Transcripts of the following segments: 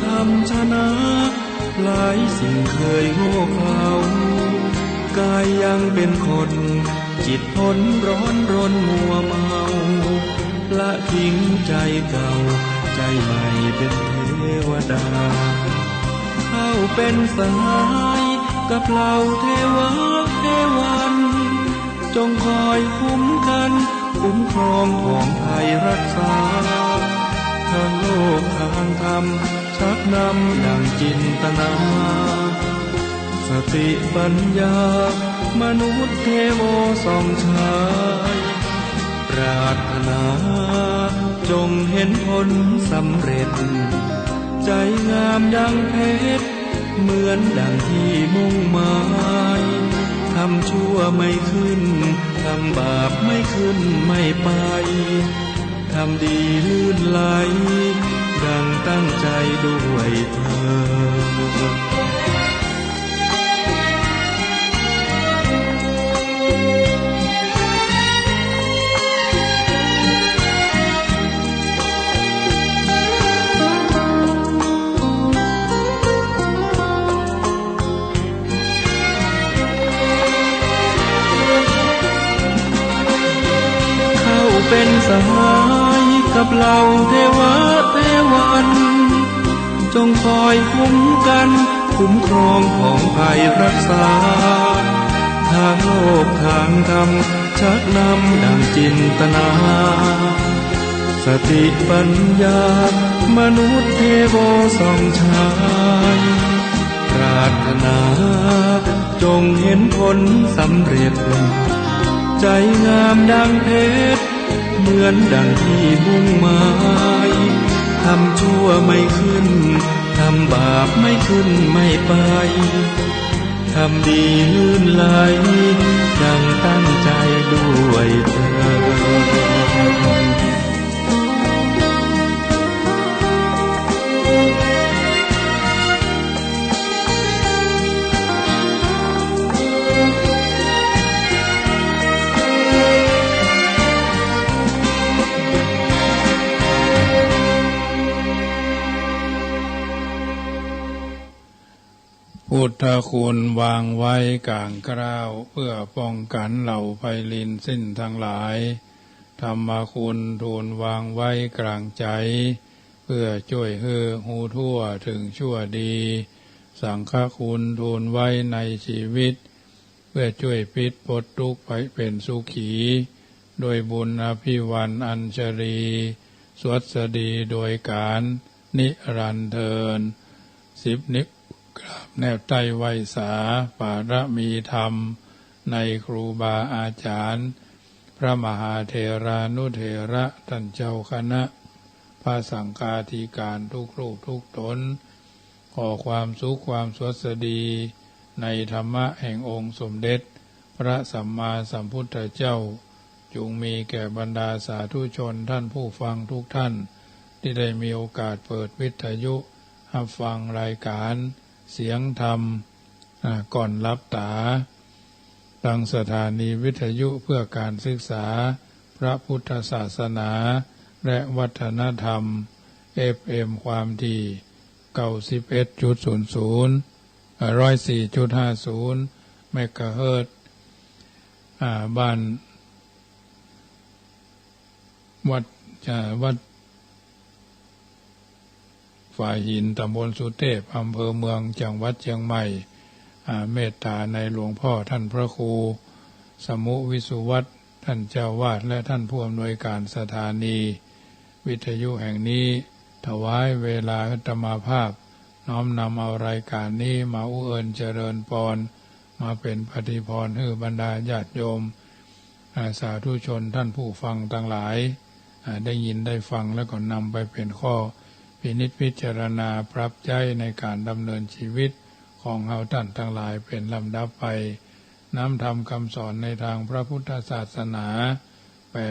ธรรมชนะหลายสิ่งเคยโง่เขลากายยังเป็นคนจิตพ้นร้อนรนมัวเมาละทิ้งใจเก่าใจใหม่เป็นเทวดาเข้าเป็นสหายกับเหล่าเทวะเทวันจงคอยคุ้มกันคุ้มครองของไทยรักษาทางโลกทางธรรมชักนำดังจินตนาสติปัญญามนุษย์เทโวส่องฉายปรารถนาจงเห็นผลสำเร็จใจงามดังเพชรเหมือนดังที่มุ่งหมายทำชั่วไม่ขึ้นทำบาปไม่ขึ้นไม่ไปทำดีลื่นไหลดังตั้งใจด้วยเถิดเป็นสหายกับเหล่าเทวะเทวันจงคอยคุ้มกันคุ้มครองของภัยรักษาทางโลกทางธรรมชักนำดังจินตนาสติปัญญามนุษย์เทโวส่องฉายปรารถนาจงเห็นผลสำเร็จใจงามดังเพชรเหมือนดังที่มุ่งหมายทำชั่วไม่ขึ้นทำบาปไม่ขึ้นไม่ไปทำดีลื่นไหลดังตั้งใจด้วยเถิดพุทธคุณวางไว้กลางกล้าวเพื่อป้องกันเหล่าภัยลินสิ้นทั้งหลายธรรมคุณทูลวางไว้กลางใจเพื่อช่วยให้หูทั่วถึงชั่วดีสังฆคุณทูลไว้ในชีวิตเพื่อช่วยปิดปลดทุกข์ไปเป็นสุขีโดยบุญอภิวันอัญชลีสวัสดีโดยการนิรันดร์เทิน10นิกราบแนบใต้ไหวสาปารมีธรรมในครูบาอาจารย์พระมหาเถรานุเถระท่านเจ้าคณะพระสังฆาธิการทุกรูปทุกตนขอความสุขความสวัสดีในธรรมะแห่งองค์สมเด็จพระสัมมาสัมพุทธเจ้าจงมีแก่บรรดาสาธุชนท่านผู้ฟังทุกท่านที่ได้มีโอกาสเปิดวิทยุรับฟังรายการเสียงธรรมก่อนรับตาตั้งสถานีวิทยุเพื่อการศึกษาพระพุทธศาสนาและวัฒนธรรม FM ความถี่ 91.00 104.50 เมกะเฮิรตซ์บ้านวัดฝ่ายหินตำบลสุเทพอำเภอเมืองจังหวัดเชียงใหม่เมตตาในหลวงพ่อท่านพระครูสมุวิสุวัตรท่านเจ้าวาดและท่านผู้อำนวยการสถานีวิทยุแห่งนี้ถวายเวลาธรรมาภาพน้อมนำเอารายการนี้มาอุเอิญเจริญพรมาเป็นปฏิพรให้บรรดาญาติโยมสาธุชนท่านผู้ฟังทั้งหลายได้ยินได้ฟังแล้วก็นำไปเป็นข้อพินิจพิจารณาปรับใจในการดำเนินชีวิตของเฮาท่านทั้งหลายเป็นลำดับไปน้ำธรรมคำสอนในทางพระพุทธศาสนา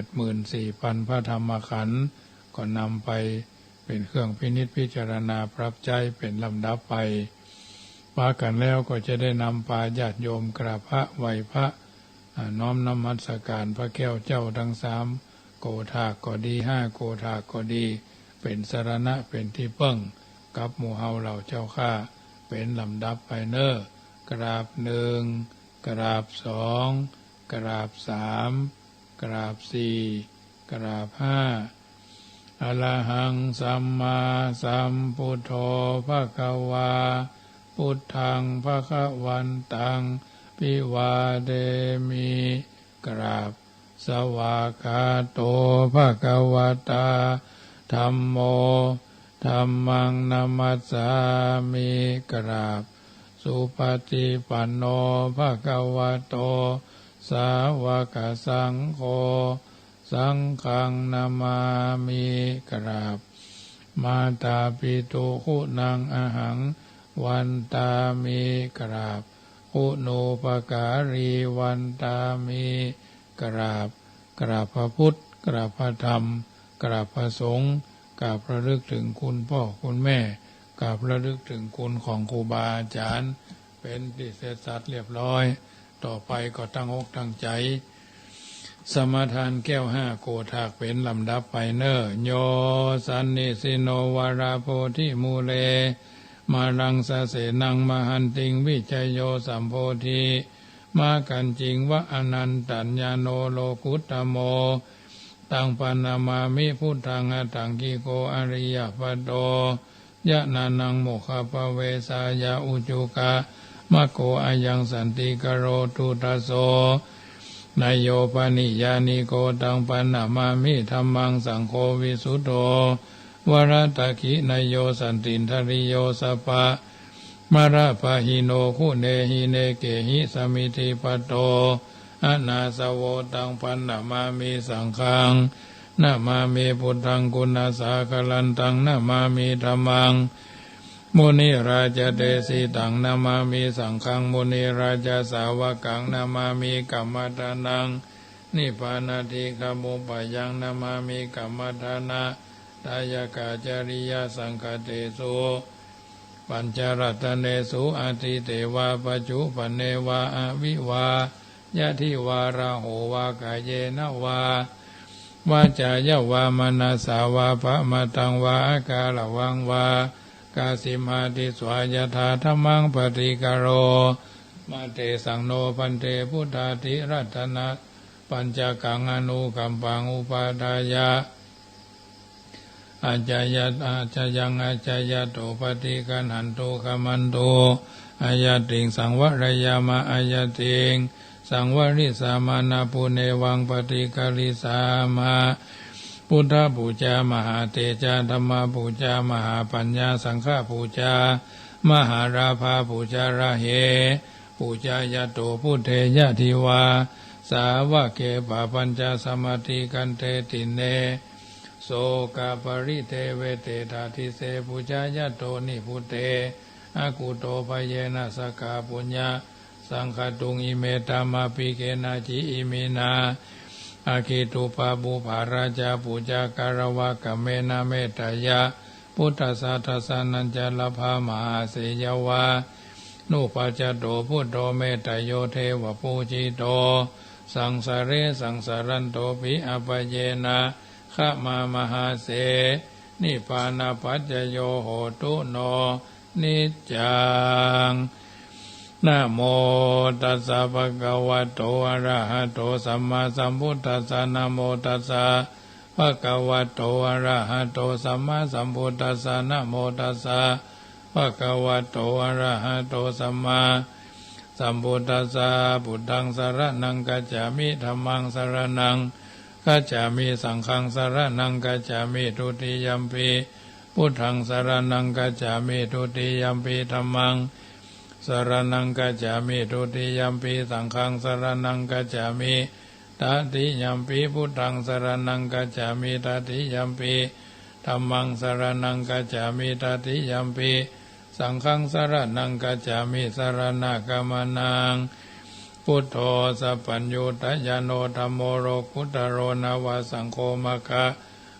84,000 พระธรรมขันธ์ก็นำไปเป็นเครื่องพินิจพิจารณาปรับใจเป็นลำดับไปปากันแล้วก็จะได้นำปาญาติโยมกราบพระไหว้พระน้อมนมัสการพระแก้วเจ้าทั้ง3โกฏากก็ดี5โกฏากก็ดีเป็นสรณะเป็นที่พึ่ง กับหมู่เฮาเหล่าเจ้าข้าเป็นลำดับไปเน้อกราบหนึ่งกราบสองกราบสามกราบสี่กราบห้าอะระหังสัมมาสัมพุทโธภคะวาพุทธังภคะวันตังปิวาเดมิกราบสวากขาโตภคะวตาธัมโมธัมมังนัมมัสสามิกราบสุปฏิปันโนภคะวะโตสาวกสังโฆสังฆังนามามิกราบมาตาปิตุคุณังอหังวันตามิกราบคุณูปการีวันตามิกราบกราบพระพุทธกราบพระธรรมกราบพระสงฆ์กราบระลึกถึงคุณพ่อคุณแม่กราบระลึกถึงคุณของครูบาอาจารย์เป็นที่เสร็จสัตว์เรียบร้อยต่อไปก็ตั้งอกตั้งใจสมาทานแก้วห้าโกธากเป็นลำดับไปเนอโยสันนิสิโนวาราโพธิมูเลมารังสะเสนังมหันติงวิจโยสัมโพธิมากันจริงวะอนันตัญญาโนโลกุตตโมตังปนามามิพุทธังอตังกิโกอริยปัตโตยะนานังโมคปเวสายาอุจุกะมะโกอายังสันติกโรตุตโสนายโยปนิยานิโกตังปนามามิธัมมังสังโฆวิสุทโธวรตะขินายโยสันตินทริโยสปะมาระปะหิโนคุเนหิเนเกหิสมิติปัตโตอนาสโวตังปันนามามิสังฆังนามามิพุทธังกุณาสาคลันตังนามามิธัมมังมุนิราชเตสิตังนามามิสังฆังมุนิราชสาวกังนามามิกัมมัฏฐานังนิพพานาทิขมุปยังนามามิกัมมัฏฐานะตายกาจริยสังฆเตสุปัญจรัตเนสุอาทิเตวาปัจจุปเนวาอวิวายะทิวาราโหวากายเยนะวาวาจายะวามนาสาวาภมตังวาอากาลวังวากาสิมาติสวายถาธัมมังปฏิกโรมาเตสังโนพันเตพุทธาธิรัตนะปัญจกังอนุกัมปังอุปาทายะอาจายะอาจายังอาจายะโตปฏิกันหันโตขมันโตอายะติงสังวรยามาอายะติงสังวริสามานาปุเนวังปฏิกาลิสามาพุทธปูจามหาเตจาธรรมปูจามหาปัญญาสังฆปูจามหาราภาปูจาระเหปูจายะโตพุทเทยะทิวาสาวะเกปะปัญจสมาธิกันเตติเนโสกาปริเทเวเตธาทิเสปูจายะโตนิพุเตอากุโตภเยนะสกาปุญญาสังฆตุงอิเมตามาปิเกนะจิอิมินาอาคิตุปาบุภาราชาปุจาการวะกะเมนะเมตยะพุทธสาทัสสนัญจลภามหาเสยวานุปัจจโตพุทโธเมตโยเทวปูจิโตสังสาเรสังสารันโตปิอปเยนะขะมามหาเสนิพพานาปัจจโยโหตุโนนิจจังนะโมตัสสะภะคะวะโตอะระหะโตสัมมาสัมพุทธัสสะนะโมตัสสะภะคะวะโตอะระหะโตสัมมาสัมพุทธัสสะนะโมตัสสะภะคะวะโตอะระหะโตสัมมาสัมพุทธัสสะพุทธังสรณังกัจฉามิธัมมังสรณังกัจฉามิสังฆังสรณังกัจฉามิทุติยัมปิพุทธังสรณังกัจฉามิทุติยัมปิธัมมังสรณังกัจฉามิทุติยัมปิสังฆังสรณังกัจฉามิตติยัมปิพุทธังสรณังกัจฉามิตติยัมปิธัมมังสรณังกัจฉามิตติยัมปิสังฆังสรณังกัจฉามิสรณะกัมมนังพุทโธสัพพัญญูตยโนธัมโมโรกุตโรนาวาสังโฆมะคะ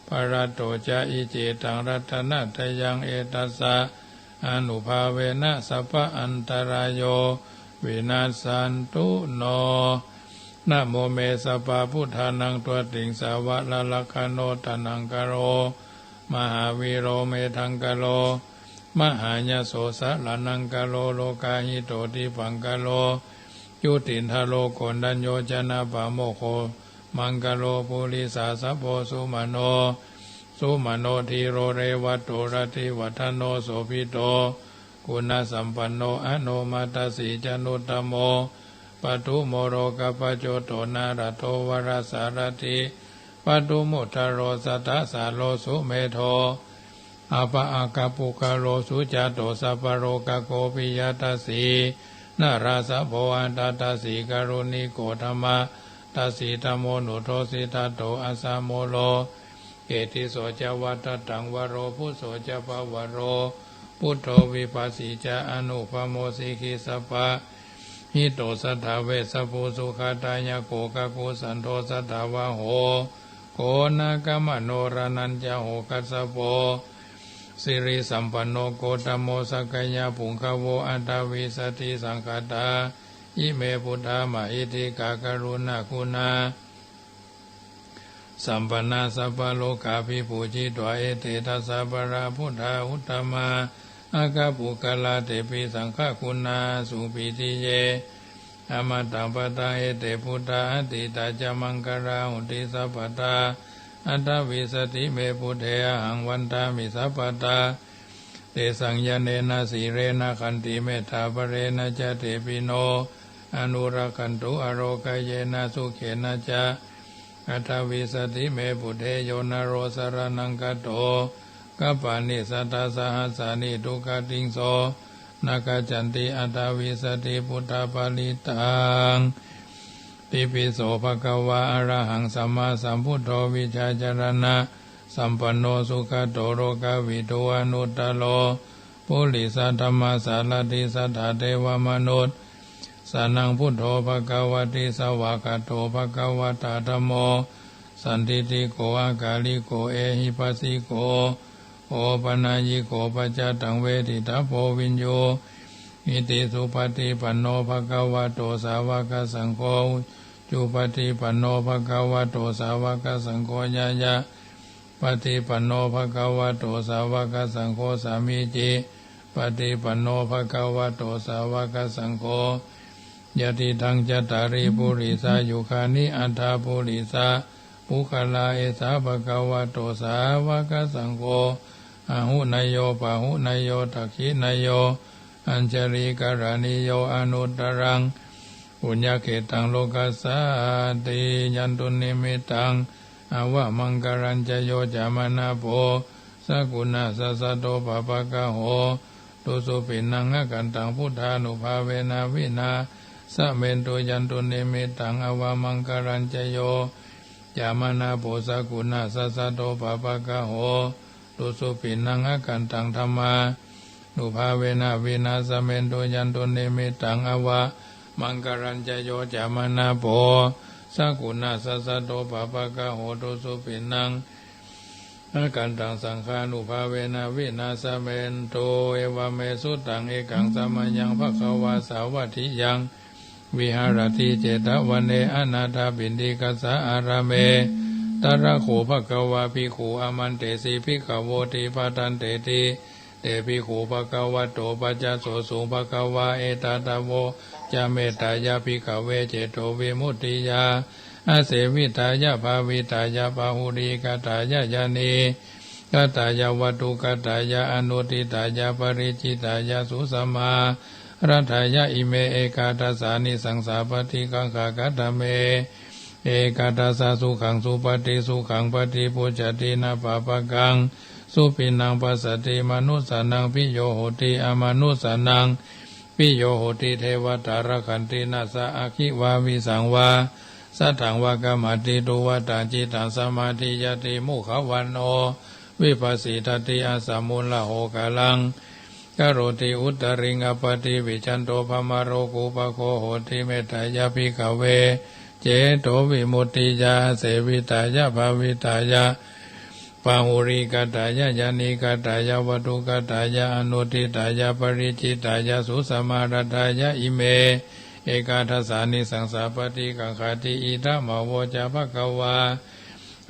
ปะระโตจะอิจิตังรัตนะทยังเอตัสสะอนุภาเวนะสัพพะอันตรายโยวินาศสันตุโนนะโมเมสัพพะพุทธานังตัวติงสาวะละละคโนตนังกโรมหาวีโรเมทังกโร มหายโสสะลานังกะโลโลกาหิโตติปังกะโลยุตินทโลโกนัญโยจนะปะโมโคมังกะโลปุริสาสัพโพสุมโนทีโรเรวัตโตรติวัฒโนโสภิโตคุณสัมปันโนอโนมาตสีจนุตตโมปทุโมโรกปโจโตนารโตวรสารติปทุมุทโรสัตตสาโลสุเมโทอาปะอากาปุกาโลสุจาโตสัพพโรกโกปิยตัสสีนาราสะโพอันตตัสสีกรุณิโกธรรมะตัสสีธรรมโมนุโทสิตาโตอาสาโมโลเกติโสจวัตตังวโรพุโสจปวโรพุทโธวิปัสสิจาอนุปโมสิกิสปะหิโตสัทธาเวสภูสุขตายโกกะกุสันโทสัทธาวะโหโกนากมโนรานัญจโหกัสสโปสิริสัมปันโนโกตโมสักยะปุงคโวอัตตวิสติสังคตาอิเมพุทธามะอิติกากรุณาคุณาสัมปันนาสัพพโลกาภิปูจิตวะเอเตทัสสะปะราพุทธาอุตตมาอากาปุกลาเตปิสังฆคุณาสุปิติเยอมตังปตาเอเตพุทธาอติตาจามังคาราหุติสัพพตาอัตตวิสติเมพุทเทหังวันตามิสัพพตาเตสังยเนนะสีเรนะขันติเมธาปเรนะจเตปิโนอนุรักขันตุอโรกเยนะสุเขนะจาอัตตวิสติเมพุทเทโยนโรสรนังกโตกัปปานิสัตตสหัสสานิทุกขติงโสนาคจันติอัตตวิสติพุทธปาลิตังติปิโสภะคะวะอะระหังสัมมาสัมพุทโธวิชาจารณะสัมปันโนสุขโตโรกวิโตอนุตตโลปุริสัทธมสารติสัทธาเทวมนุษย์สานังพุทโธภะคะวะติสวากาโตภะคะวะตาธัมโมสันติติโกอากาลิโกเอหิปัสสิโกโอปนายิโกปัจจตังเวทิตาโพวินโยอิติสุปฏิปันโนภะคะวะโตสาวกสังโฆจุปฏิปันโนภะคะวะโตสาวกสังโฆญาญาปฏิปันโนภะคะวะโตสาวกสังโฆสามีจิปฏิปันโนภะคะวะโตสาวกสังโฆยะติทังจตาริปุริสายุคานิอัฏฐปุริสาปุคลาเอสาภะคะวะโตสาวกสังโฆอาหุนายโยปะหุนายโยทักขินายโยอัญชลีการณิโยอนุตตรังปุญญเขตังโลกัสสาติยันตุนิมิตังอาวะมังกรัญจโยจามนาโภสกุณาสัสสะโตปะปะกะโหตุสุปินังอกันตังพุทธานุภาเวนะวินาสะเมนตุยันตุนิมิตังอาวะมังกรัญจโยจามนาโภสกุณาสัสสะโตปะปะกะโหตุสุปินังอกันตังธัมมานุภาเวนะวินาสเมนโตยันตุเนมิตังอวะมังกรัญจโยจามนาโภสักขุณาสัสสะโตปะปะกะโหตุสุปินังอากันตังสังฆานุภาเวนะวินาสเมนโตเอวเมสุตังเอกังสัมมัญญังภคะวาสาวัติยังวิหารติเจตวันเนอนาถบิณฑิกัสสะอาราเมตระโขภคะวาภิกขุอามันเตสีภิกขโวติปทันเตติเตภิกขุภคะวะโตปัจจโสสุภคะวะเอตตะโวจาเมตตายาภิกขเวเจโตวิมุตติยาอาเสวิตายาภาวิตายาปะหุริกตายายานีกตายาวัตุกตายาอนุติตายาปริจิตายาสุสมารัฐายาอิเมเอกาทัสสานิสังสาปฏิกังขากตเมเอกาทัสสะสุขังสุปฏิสุขังปฏิปุจจตินาปะปะกังสุปินังปัสสติมนุสสานังปิโยโหติอมนุสสานังปิโยโหติเทวตารคันตินาสะอาคิวาวิสังวาสัทธังวากรรมติตุวัตตังจิตังสมาธิยติมุขวันโนวิปัสสิทติอาสามุลละโหกาลังกโรติอุตริงอปติวิจันโตภมโรกุปโคโหติเมตตายาภิกขเวเจโตวิมุตติยาเสวิตายาภาวิตายาปาหุริกตายายานิกตายาวัตุกตายาอนุติตายาปริจิตายาสุสมารัตายาอิเมเอกาทัสสานิสังสาปฏิกังคติอิทัมโวจาภคะวา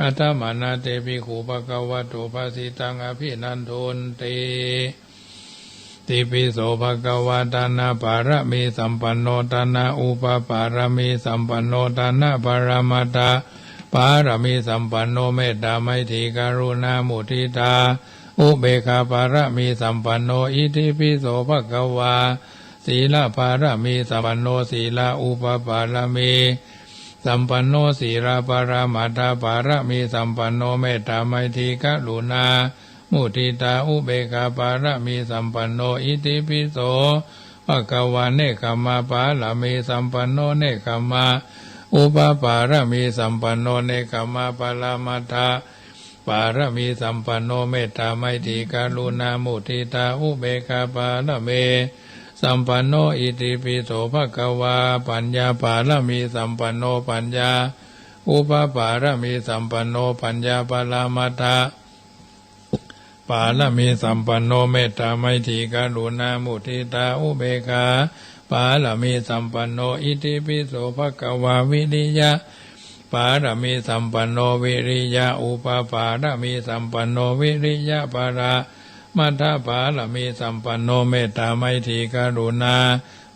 อัตตมานาเตภิกขุภคะวะโตภาสิตังอภินันทุนติ ติปิโสภะคะวะตานะปารมีสัมปันโนตานะอุปปารมีสัมปันโนตานะปรมัตถะปารมีสัมปันโนเมตตาไมตรีกรุณามุทิตาอุเบกขาปารมีสัมปันโนอิติปิโสภะคะวะศีลปารมีสัมปันโนศีลอุปปารมีสัมปันโนศีลปรมัตถปารมีสัมปันโนเมตตาไมตรีกรุณามุทิตาอุเบกขาปารมีสัมปันโนอิติปิโสภะคะวะเนกขมาปารมีสัมปันโนเนกขมาอุปปารมีสัมปันโนเนกขมาปรมัตถะปารมีสัมปันโนเมตตาไมตรีกรุณามุทิตาอุเบกขาปารมีสัมปันโนอิติปิโสภะคะวะปัญญาปารมีสัมปันโนปัญญาอุปปารมีสัมปันโนปัญญาปรมัตถะปารมีสัมปันโนเมตตาไมตรีกรุณามุทิตาอุเบกขาปารมีสัมปันโนอิติปิโสภะคะวะวิริยะปารมีสัมปันโนวิริยะอุปปารมีสัมปันโนวิริยะปรามัทธปารมีสัมปันโนเมตตาไมตรีกรุณา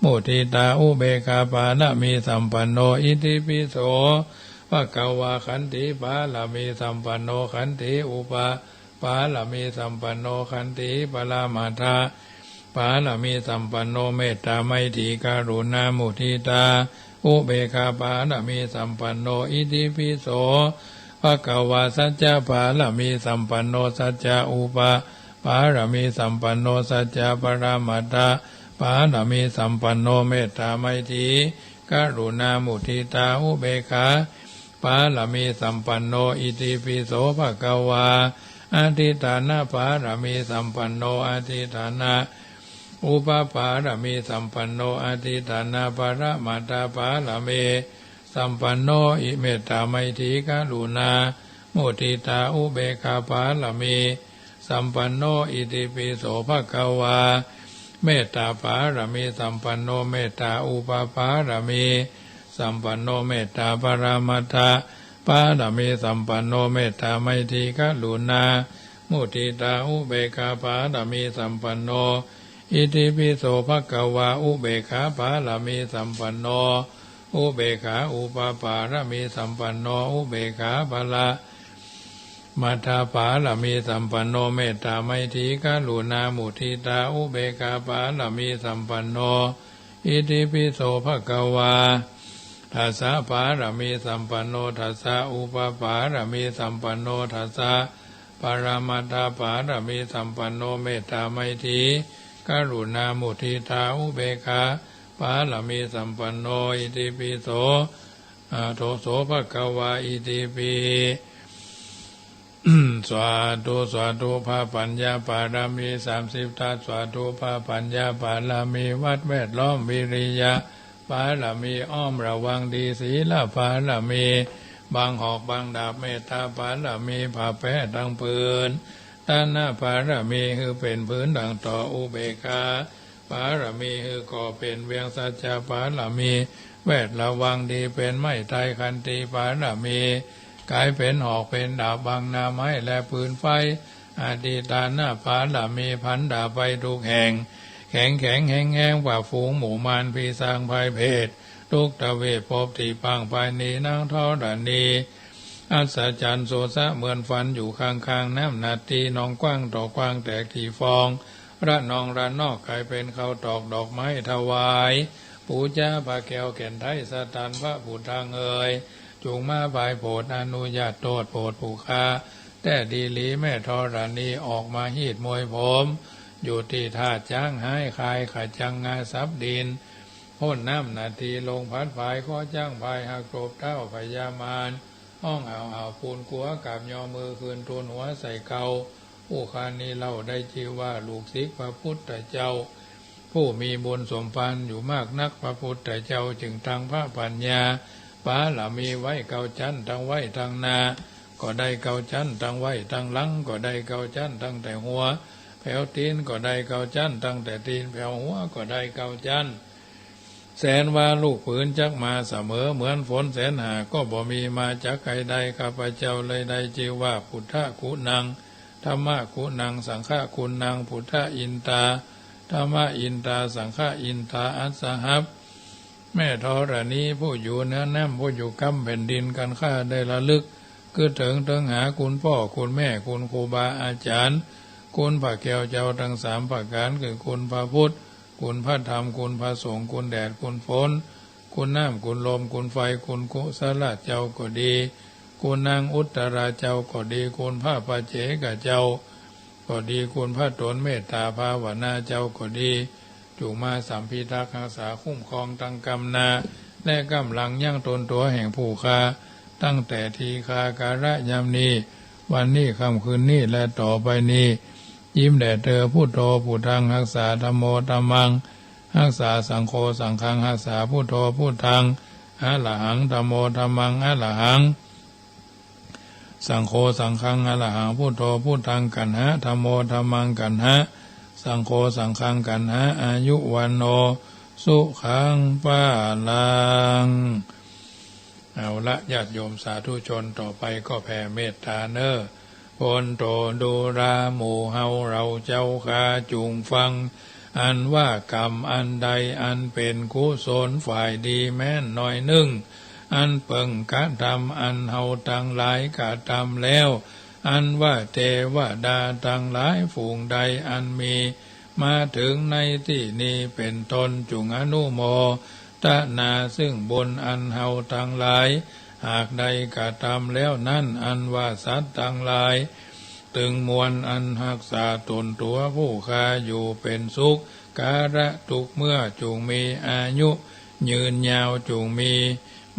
มุทิตาอุเบกขาปารมีสัมปันโนอิติปิโสภะคะวะขันติปารมีสัมปันโนขันติอุปปารมีสัมปันโนขันติปรมัตถะปารมีสัมปันโนเมตตาไมตรีกรุณามุทิตาอุเบกขาปารมีสัมปันโนอิติปิโสภะคะวะสัจจะปารมีสัมปันโนสัจจะอุปปารมีสัมปันโนสัจจะปรมัตถะปารมีสัมปันโนเมตตาไมตรีกรุณามุทิตาอุเบกขาปารมีสัมปันโนอิติปิโสภะคะวะอธิฐานะปารมีสัมปันโนอธิฐานะอุปปารมีสัมปันโนอธิฐานะปรมัตถปารมีสัมปันโนอิเมตตาไมตรีกรุณามุทิตาอุเบกขาปารมีสัมปันโนอิติปิโสภะคะวะเมตตาปารมีสัมปันโนเมตตาอุปปารมีสัมปันโนเมตตาปรมัตถปารมีสัมปันโนเมตตาไมตรีกรุณามุทิตาอุเบกขาปารมีสัมปันโนอิติปิโสภะคะวะอุเบกขาปารมีสัมปันโนอุเบกขาอุปปารมีสัมปันโนอุเบกขาภละมัทธปารมีสัมปันโนเมตตาไมตรีกรุณามุทิตาอุเบกขาปารมีสัมปันโนอิติปิโสภะคะวะทัสสะปารมีสัมปันโนทัสสะอุปปารมีสัมปันโนทัสสะปรมัตถปารมีสัมปันโนเมตตาไมตรีกรุณามุทิตาอุเบกขาปารมีสัมปันโนอิติปิโสโทโสภะคะวะอิติปิสวาธุพระปัญญาปารมี30ทัสสวาธุพระปัญญาปารมีวัดแวดล้อมวิริยะปารมีอ้อมระวังดีศีลปารมีบางหอกบางดาบเมตตาปารมีผ่าแพ้ดังปืนตานะปารมีคือเป็นพื้นดังต่ออุเบกขาปารมีคือก่อเป็นเวียงสัจจะปารมีแวดระวังดีเป็นไม้ไทยคันตีปารมีกายเป็นหอกเป็นดาบบางนาไม้และปืนไฟอธิตานะปารมีพันดาไปทุกแห่งแข็งแห้งกว่าฝูงหมู่มารพีสร้างภัยเพศทุกตะเวทพบที่ปังภายนีนางทอดานีอัศจรรย์โสสะเหมือนฟันอยู่ข้างน้ำนาตีนองกว้างต่อกว้างแตกที่ฟองระนองระนอกกลายเป็นข้าวตอกดอกไม้ถวายปูจาพระแก้วแก่นไทยสตันพระบุตรทางเอ่ยจงมาบายโปรดอนุญาตโทษโปรดผู้ค้าแต่ดีหลีแม่ธรณีออกมาหีดมวยผมอยู่ที่ท่าจ้างหายคายขัดจังงาซับดินพ่นน้ำนาทีลงพัดฝายข้อจ้างภายหักโกรบเท้าพยามารห้องเอาปูนกัวกับยอมือคืนทูลหัวใส่เกาผู้คานี้เล่าได้ชื่อว่าลูกศิษย์พระพุทธเจ้าผู้มีบุญสมพันธ์อยู่มากนักพระพุทธเจ้าจึงทางพระปัญญาปาละมีไว้เกาจันทั้งไว้ทางนาก็ได้เกาจันทั้งไว้ทางหลังก็ได้เกาจันทั้งแต่หัวแผ่วตีนก็ได้เกาจันทั้งแต่ตีนแผ่วหัวก็ได้เกาจันแสนว่าลูกผืนจักมาเสมอเหมือนฝนแสนหาก็บ่มีมาจากใครใดข้าพเจ้าเลยได้ชื่อว่าพุทธคุณังธรรมะคุณังสังฆคุณังพุทธอินตาธ ธรรมอินทาสังฆอินทาอัสสหับแม่ธรณีผู้อยู่เหนือน้ำผู้อยู่กำแผ่นดินกันข้าได้ระลึกคือถึงหาคุณพ่อคุณแม่คุณครูบาอาจารย์คุณพระแก้วเจ้าทั้งสามประการคือคุณพระพุทธคุณพระธรรมคุณพระสงฆ์คุณแดดคุณฝนคุณน้ำคุณลมคุณไฟคุณกุศลเจ้าก็ดีคุณนางอุตตราเจ้าก็ดีคุณพระปัจเจกเจ้าก็ดีคุณพระตนเมตตาภาวนาเจ้าก็ดีจุมาสัมพิทักษ์รักษาคุ้มครองตั้งกำนาและกำลังยั่งตนตัวแห่งผู้ค้าตั้งแต่ทีคาการะยามนี้วันนี้ค่ำคืนนี้และต่อไปนี้ยิ้มแด่เธอพุทโธพุทธังรักษาธัมโมธัมมังรักษาสังโฆสังฆังรักษาพุทโธพุทธังอะระหังธัมโมธัมมังอะระหังสังโฆสังฆังอะระหังพุทโธพุทธังกันหะธัมโมธัมมังกันหะสังโฆสังฆังกันหะอายุวันโนสุขังปะลังเอาละญาติโยมสาธุชนต่อไปก็แผ่เมตตาเนอพลโตดูราหมู่เฮาเราเจ้าข้าจุงฟังอันว่ากรรมอันใดอันเป็นกุศลฝ่ายดีแม้นน้อยหนึ่งอันเปิงกะทำอันเฮาตั้งหลายกะทำแล้วอันว่าเทวดาตั้งหลายฝูงใดอันมีมาถึงในที่นี้เป็นตนจุงอนุโมทนาซึ่งบุญอันเฮาตั้งหลายหากใดกะทำแล้วนั้นอันว่าสัตว์ตั้งหลายตึงมวลอันรักษาตนตัวผู้ค้าอยู่เป็นสุขการะทุกเมื่อจงมีอายุยืนยาวจงมี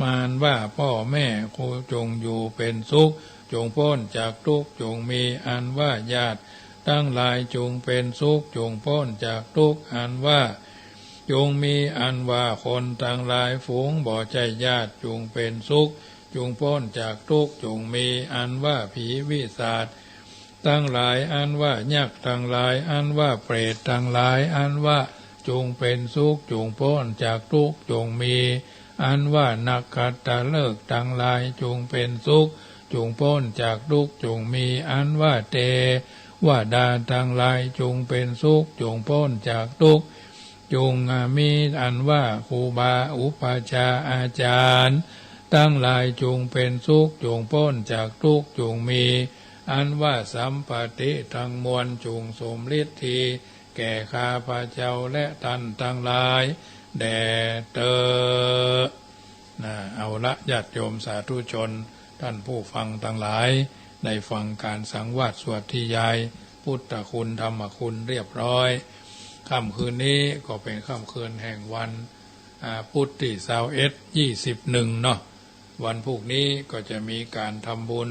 มารว่าพ่อแม่ครูจงอยู่เป็นสุขจงพ้นจากทุกข์จงมีอันว่าญาติทั้งหลายจงเป็นสุขจงพ้นจากทุกข์อันว่าจงมีอันว่าคนทั้งหลายฝูงบ่ใจญาติจงเป็นสุขจงพ้นจากทุกข์จงมีอันว่าผีวิสาจทั้งหลายอันว่ายักษ์ทั้งหลายอันว่าเปรตทั้งหลายอันว่าจงเป็นสุขจงพ้นจากทุกข์จงมีอันว่านักขัตฤกษ์ทั้งหลายจงเป็นสุขจงพ้นจากทุกข์จงมีอันว่าเทวดาทั้งหลายจงเป็นสุขจงพ้นจากทุกข์จงมีอันว่าครูบาอุปชฌาย์อาจารย์ทั้งหลายจงเป็นสุขจงพ้นจากทุกข์จงมีอันว่าสัมปติทั้งมวลจงสมฤทธิแก่ข้าพเจ้าและท่านทั้งหลายแด่เธอเอาละญาติโยมสาธุชนท่านผู้ฟังทั้งหลายได้ฟังการสังวาสสวดที่ยายพุทธคุณธรรมคุณเรียบร้อยค่ำคืนนี้ก็เป็นค่ำคืนแห่งวันพุทธิ21เนาะวันพรุ่งนี้ก็จะมีการทำบุญ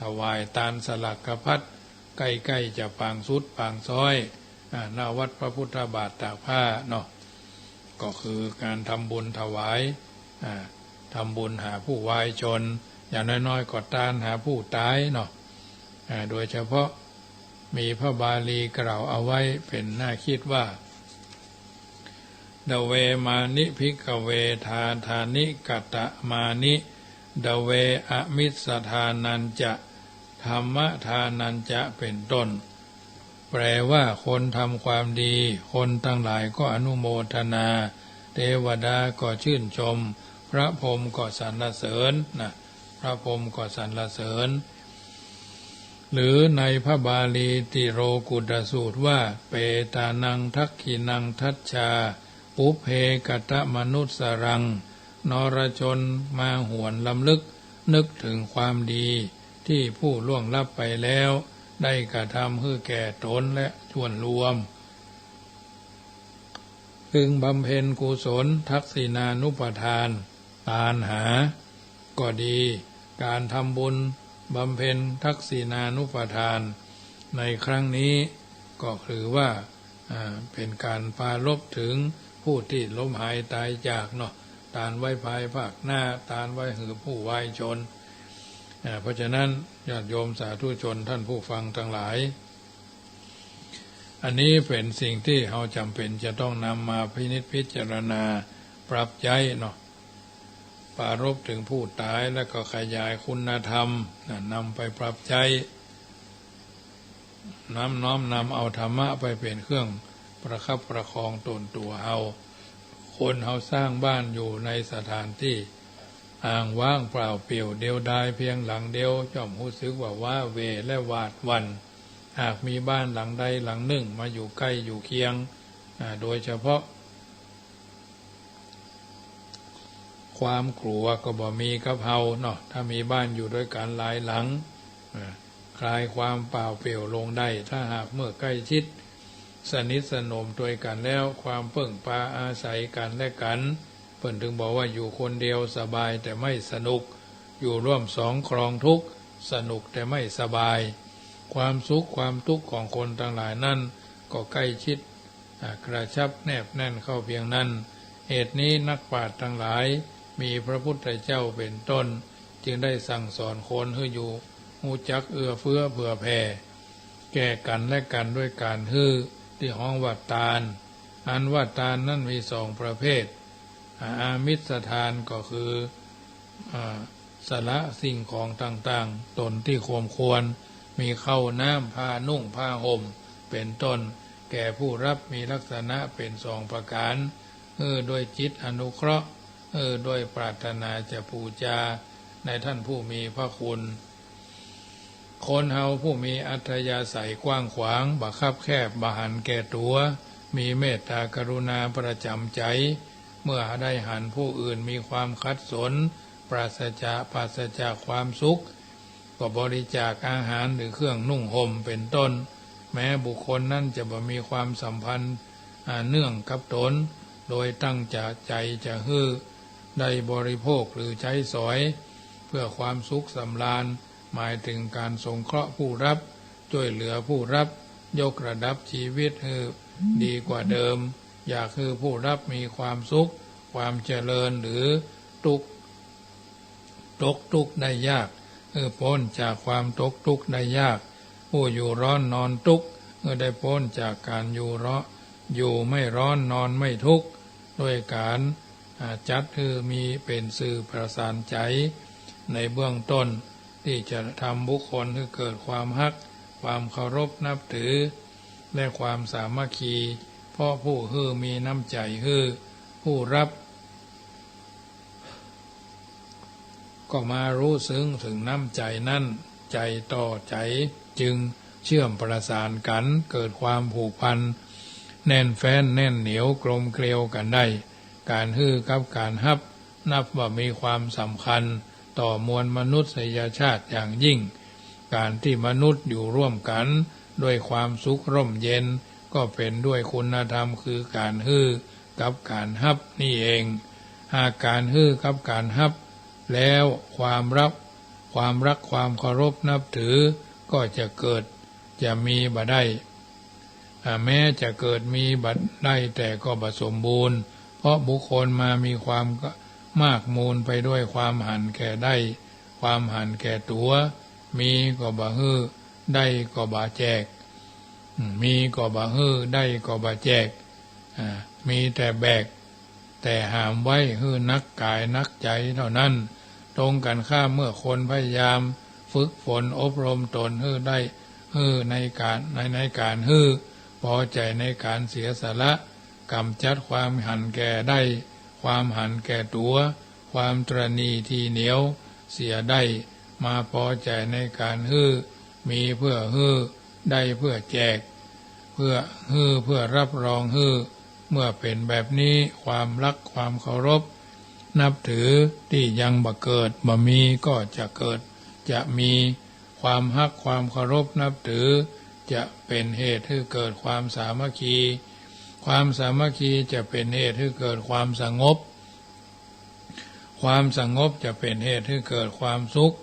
ถวายทานสลักกพัดใกล้ๆจะปางสุดปางซ้อยหน้าวัดพระพุทธบาทตากผ้าเนาะก็คือการทำบุญถวายทำบุญหาผู้วายชนอย่างน้อยๆก็ทานหาผู้ตายเนาะโดยเฉพาะมีพระบาลีกล่าวเอาไว้เป็นน่าคิดว่าดเวมานิภิกขเวทาธานิกัตตมานิดเวอมิสทานันจะธรรมทานันจะเป็นต้นแปลว่าคนทำความดีคนทั้งหลายก็อนุโมทนาเทวดาก็ชื่นชมพระพรหมก็สรรเสริญพระพรหมก็สรรเสริญหรือในพระบาลีติโรกุตสูตรว่าเปตานังทักขินังทัชชาปุเพกตมนุสสรังนรชนมาหวนลำลึกนึกถึงความดีที่ผู้ล่วงลับไปแล้วได้กระทำให้แก่ตนและส่วนรวมพึงบำเพ็ญกุศลทักษิณานุปทานทานหาก็ดีการทำบุญบำเพ็ญทักษิณานุปทานในครั้งนี้ก็ถือว่าเป็นการปรารภถึงผู้ที่ล้มหายตายจากเนาะทานไว้ภายภาคหน้าทานไว้หือผู้วายชนเพราะฉะนั้นญาติโยมสาธุชนท่านผู้ฟังทั้งหลายอันนี้เป็นสิ่งที่เราจำเป็นจะต้องนำมาพินิจพิจารณาปรับใจเนาะปรารภถึงผู้ตายแล้วก็ขยายคุณธรรมนำไปปรับใจน้อมนำเอาธรรมะไปเป็นเครื่อง ประคับประคองตนตัวเฮาคนเฮาสร้างบ้านอยู่ในสถานที่อ่างว่างเปล่าเปลี่ยวเดียวดายเพียงหลังเดียวย่อมรู้สึกว่าว้าเหวและหวาดหวั่นหากมีบ้านหลังใดหลังหนึ่งมาอยู่ใกล้อยู่เคียงโดยเฉพาะความกลัวก็บ่มีกับเฮาเนาะถ้ามีบ้านอยู่ด้วยกันหลายหลังคลายความเปล่าเปลี่ยวลงได้ถ้าหากเมื่อใกล้ชิดสนิทสนมด้วยกันแล้วความพึ่งพาอาศัยกันและกันเพิ่นถึงบอกว่าอยู่คนเดียวสบายแต่ไม่สนุกอยู่ร่วมสองครองทุกข์สนุกแต่ไม่สบายความสุขความทุกข์ของคนทั้งหลายนั่นก็ใกล้ชิดกระชับแนบแน่นเข้าเพียงนั้นเหตุนี้นักปราชญ์ทั้งหลายมีพระพุทธเจ้าเป็นต้นจึงได้สั่งสอนคนให้อยู่รู้จักเอื้อเฟื้อเผื่อแผ่แก่กันและกันด้วยการฮื้อที่ห้องว่าทานอันว่าทานนั้นมีสองประเภทอามิสทานก็คือสละสิ่งของต่างๆตนที่ควรมีข้าวน้ำผ้านุ่งผ้าห่มเป็นต้นแก่ผู้รับมีลักษณะเป็นสองประการด้วยจิตอนุเคราะห์ด้วยปรารถนาจะปูจาในท่านผู้มีพระคุณคนเฮาผู้มีอัธยาศัยกว้างขวางบ่คับแคบบ่หันแก่ตัวมีเมตตากรุณาประจำใจเมื่อได้หันผู้อื่นมีความคัดสนปราศจากความสุขก็บริจาคอาหารหรือเครื่องนุ่งห่มเป็นต้นแม้บุคคลนั้นจะบ่มีความสัมพันธ์เนื่องกับตนโดยตั้งใจจะฮื้อได้บริโภคหรือใช้สอยเพื่อความสุขสำราญหมายถึงการสงเคราะห์ผู้รับช่วยเหลือผู้รับยกระดับชีวิตให้ดีกว่าเดิมอยากให้ผู้รับมีความสุขความเจริญหรือทุกข์ได้ยากพ้นจากความตกทุกข์ได้ยากผู้อยู่ร้อนนอนทุกข์ได้พ้นจากการอยู่ไม่ร้อนนอนไม่ทุกข์ด้วยการจัดมีเป็นสื่อประสานใจในเบื้องต้นที่จะทำบุคคลให้เกิดความฮักความเคารพนับถือและความสามัคคีเพราะผู้มีน้ำใจผู้รับก็มารู้ซึ้งถึงน้ำใจนั้นใจต่อใจจึงเชื่อมประสานกันเกิดความผูกพันแน่นแฟ้นแน่นเหนียวกลมเกลียวกันได้การกับการฮับนับว่ามีความสำคัญต่อมวลมนุษยชาติอย่างยิ่งการที่มนุษย์อยู่ร่วมกันด้วยความสุขร่มเย็นก็เป็นด้วยคุณธรรมคือการกับการฮับนี่เองหากการกับการฮับแล้วความรักความเคารพนับถือก็จะเกิดจะมีบ่ได้แม้จะเกิดมีบัดได้แต่ก็บ่สมบูรณ์เพราะบุคคลมามีความมากมูลไปด้วยความหันแก่ได้ความหันแก่ตัวมีก็บ่ได้ก็บ่แจกมีก็บ่ได้ก็บ่แจกมีแต่แบกแต่หามไว้นักกายนักใจเท่านั้นตรงกันข้ามเมื่อคนพยายามฝึกฝนอบรมตนได้ในการพอใจในการเสียสละกำจัดความหันแก่ได้ความหันแก่ตัวความตรณีทีเหนียวเสียได้มาพอใจในการมีเพื่อได้เพื่อแจกเพื่อรับรองเมื่อเป็นแบบนี้ความรักความเคารพนับถือที่ยังบ่เกิดบ่มีก็จะเกิดจะมีความฮักความเคารพนับถือจะเป็นเหตุให้เกิดความสามัคคีความสามัคคีจะเป็นเหตุให้เกิดความสงบความสงบจะเป็นเหตุให้เกิดความสุข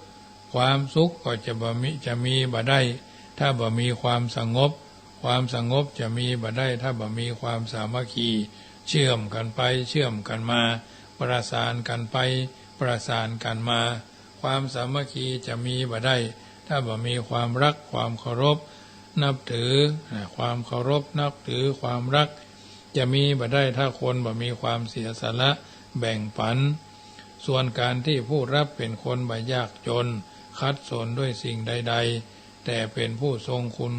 ความสุขก็จะมีบ่ได้ถ้าบ่มีความสงบความสงบจะมีบ่ได้ถ้าบ่มีความสามัคคีเชื่อมกันไปเชื่อมกันมาประสานกันไปประสานกันมาความสามัคคีจะมีบ่ได้ถ้าบ่มีความรักความเคารพนับถือความเคารพนับถือความรักจะมีบ่ได้ถ้าคนบ่มีความเสียสละแบ่งปันส่วนการที่ผู้รับเป็นคนบ่ยากจนคัดสนด้วยสิ่งใดๆแต่เป็นผู้ทรงคุณ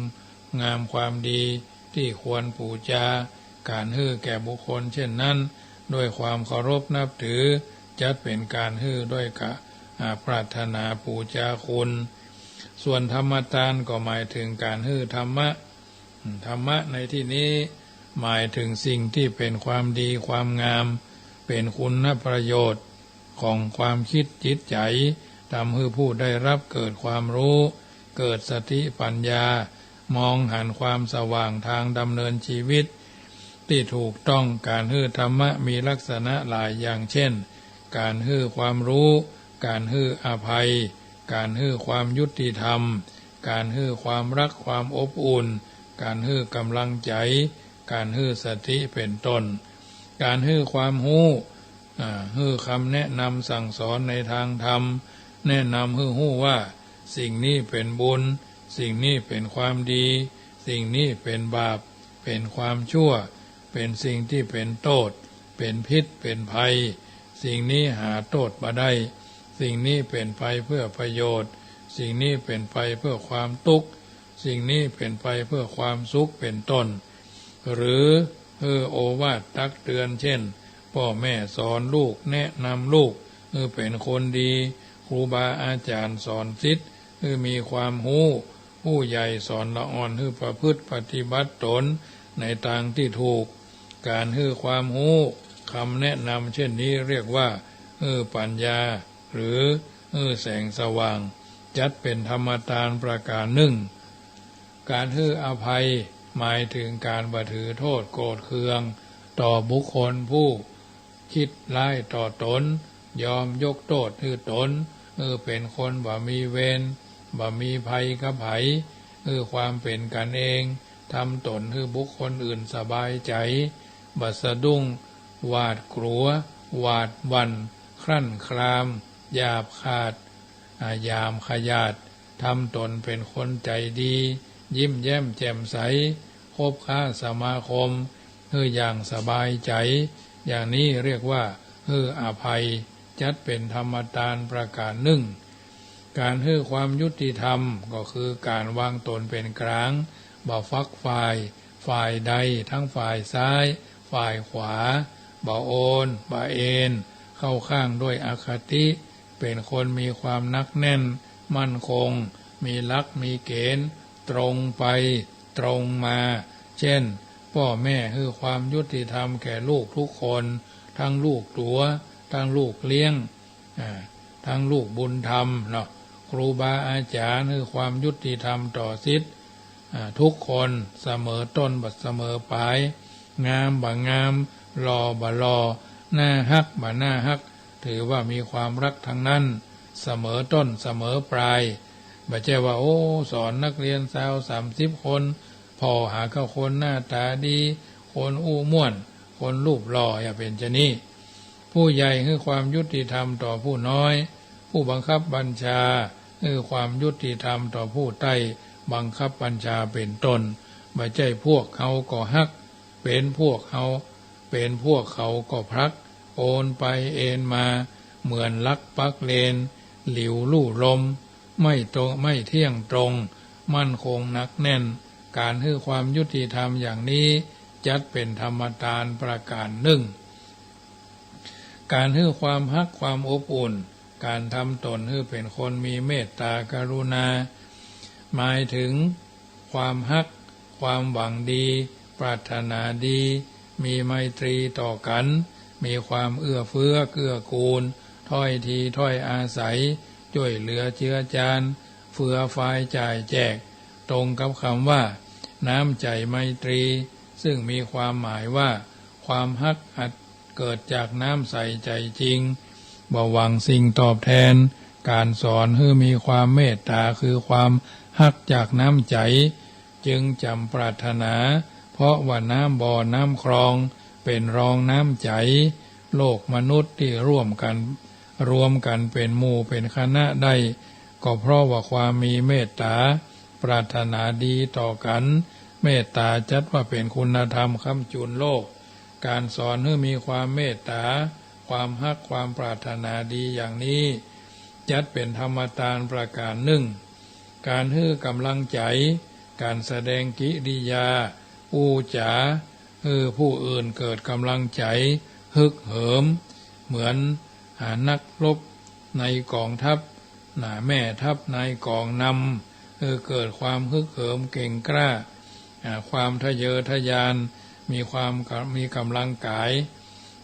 งามความดี ที่ควรบูชาการฮื้อแก่บุคคลเช่นนั้นด้วยความเคารพนับถือจัดเป็นการฮื้อด้วยกะปรารถนาบูชาคุณส่วนธรรมทานก็หมายถึงการฮื้อธรรมะในที่นี้หมายถึงสิ่งที่เป็นความดีความงามเป็นคุณประโยชน์ของความคิดจิตใจทำให้ผู้ได้รับเกิดความรู้เกิดสติปัญญามองหันความสว่างทางดำเนินชีวิตที่ถูกต้องการฮื้อธรรมะมีลักษณะหลายอย่างเช่นการฮื้อความรู้การฮื้ออภัยการฮื้อความยุติธรรมการฮื้อความรักความอบอุ่นการฮื้อกำลังใจการฮื้อสติเป็นต้นการฮื้อความฮื้อคำแนะนำสั่งสอนในทางธรรมแนะนำฮื้อว่าสิ่งนี้เป็นบุญสิ่งนี้เป็นความดีสิ่งนี้เป็นบาปเป็นความชั่วเป็นสิ่งที่เป็นโทษเป็นพิษเป็นภัยสิ่งนี้หาโทษมาได้สิ่งนี้เป็นไปเพื่อประโยชน์สิ่งนี้เป็นไปเพื่อความทุกข์สิ่งนี้เป็นไปเพื่อความสุขเป็นต้นหรือโอวาทตักเตือนเช่นพ่อแม่สอนลูกแนะนำลูกเป็นคนดีครูบาอาจารย์สอนศิษย์มีความรู้ผู้ใหญ่สอนละอ่อนประพฤติปฏิบัติตนในทางที่ถูกการความรู้คำแนะนำเช่นนี้เรียกว่าปัญญาหรือแสงสว่างจัดเป็นธรรมทานประการหนึ่งการอภัยหมายถึงการบ่ถือโทษโกรธเคืองต่อบุคคลผู้คิดร้ายต่อตนยอมยกโทษตนเป็นคนบ่มีเวรบ่มีภัยกับไผความเป็นกันเองทำตนบุคคลอื่นสบายใจบ่สะดุ้งหวาดกลัวหวาดหวั่นครั่นครามหยาบคาดยามขยาดทำตนเป็นคนใจดียิ้มแย้มแจ่มใสคบค้าสมาคมอย่างสบายใจอย่างนี้เรียกว่าอภัยจัดเป็นธรรมทานประการหนึ่งการความยุติธรรมก็คือการวางตนเป็นกลางบ่ฟักฝ่ายใดทั้งฝ่ายซ้ายฝ่ายขวาบ่โอนบ่เอ็นเข้าข้างด้วยอคติเป็นคนมีความนักแน่นมั่นคงมีหลักมีเกณฑ์ตรงไปตรงมาเช่นพ่อแม่ความยุติธรรมแก่ลูกทุกคนทั้งลูกตัวทั้งลูกเลี้ยงทั้งลูกบุญธรรมเนาะครูบาอาจารย์ความยุติธรรมต่อศิษย์ทุกคนเสมอต้นบ่เสมอปลายงามบ่งามหล่อบ่หล่อหน้าฮักบ่หน้าฮักถือว่ามีความรักทั้งนั้นเสมอต้นเสมอปลายบ่ใช่ว่าโอ้สอนนักเรียน30 คนพอหาเข้าคนหน้าตาดีคนอู้ม่วนคนรูปหล่ออย่าเป็นชะนี้ผู้ใหญ่ความยุติธรรมต่อผู้น้อยผู้บังคับบัญชาความยุติธรรมต่อผู้ใต้บังคับบัญชาเป็นต้นบ่ใช่พวกเขาก็ฮักเป็นพวกเขาก็พลักโอนไปเอ็นมาเหมือนลักปักเลนหลิวลู่ลมไม่ตรงไม่เที่ยงตรงมั่นคงหนักแน่นการความยุติธรรมอย่างนี้จัดเป็นธรรมทานประการหนึ่งการความฮักความอบอุ่นการทำตนเป็นคนมีเมตตากรุณาหมายถึงความฮักความหวังดีปรารถนาดีมีไมตรีต่อกันมีความเอื้อเฟื้อเกื้อกูลถ้อยทีถ้อยอาศัยช่วยเหลือเจือจานเฟื้อฟายจ่ายแจกตรงกับคำว่าน้ำใจไมตรีซึ่งมีความหมายว่าความฮักอัดเกิดจากน้ำใสใจจริงบ่หวังสิ่งตอบแทนการสอนมีความเมตตาคือความฮักจากน้ำใจจึงจำปรารถนาเพราะว่าน้ำบ่อน้ำคลองเป็นรองน้ำใจโลกมนุษย์ที่รวมกันเป็นหมู่เป็นคณะได้ก็เพราะว่าความมีเมตตาปรารถนาดีต่อกันเมตตาจัดว่าเป็นคุณธรรมค้ำจุนโลกการสอนมีความเมตตาความฮักความปรารถนาดีอย่างนี้จัดเป็นธรรมทานประการหนึ่งการกำลังใจการแสดงกิริยา อูจ๋าผู้อื่นเกิดกำลังใจฮึกเหิมเหมือนนักรบในกองทัพแม่ทัพในกองนำเกิดความฮึกเหิมเก่งกล้าความทะเยอทะยานมีกำลังกาย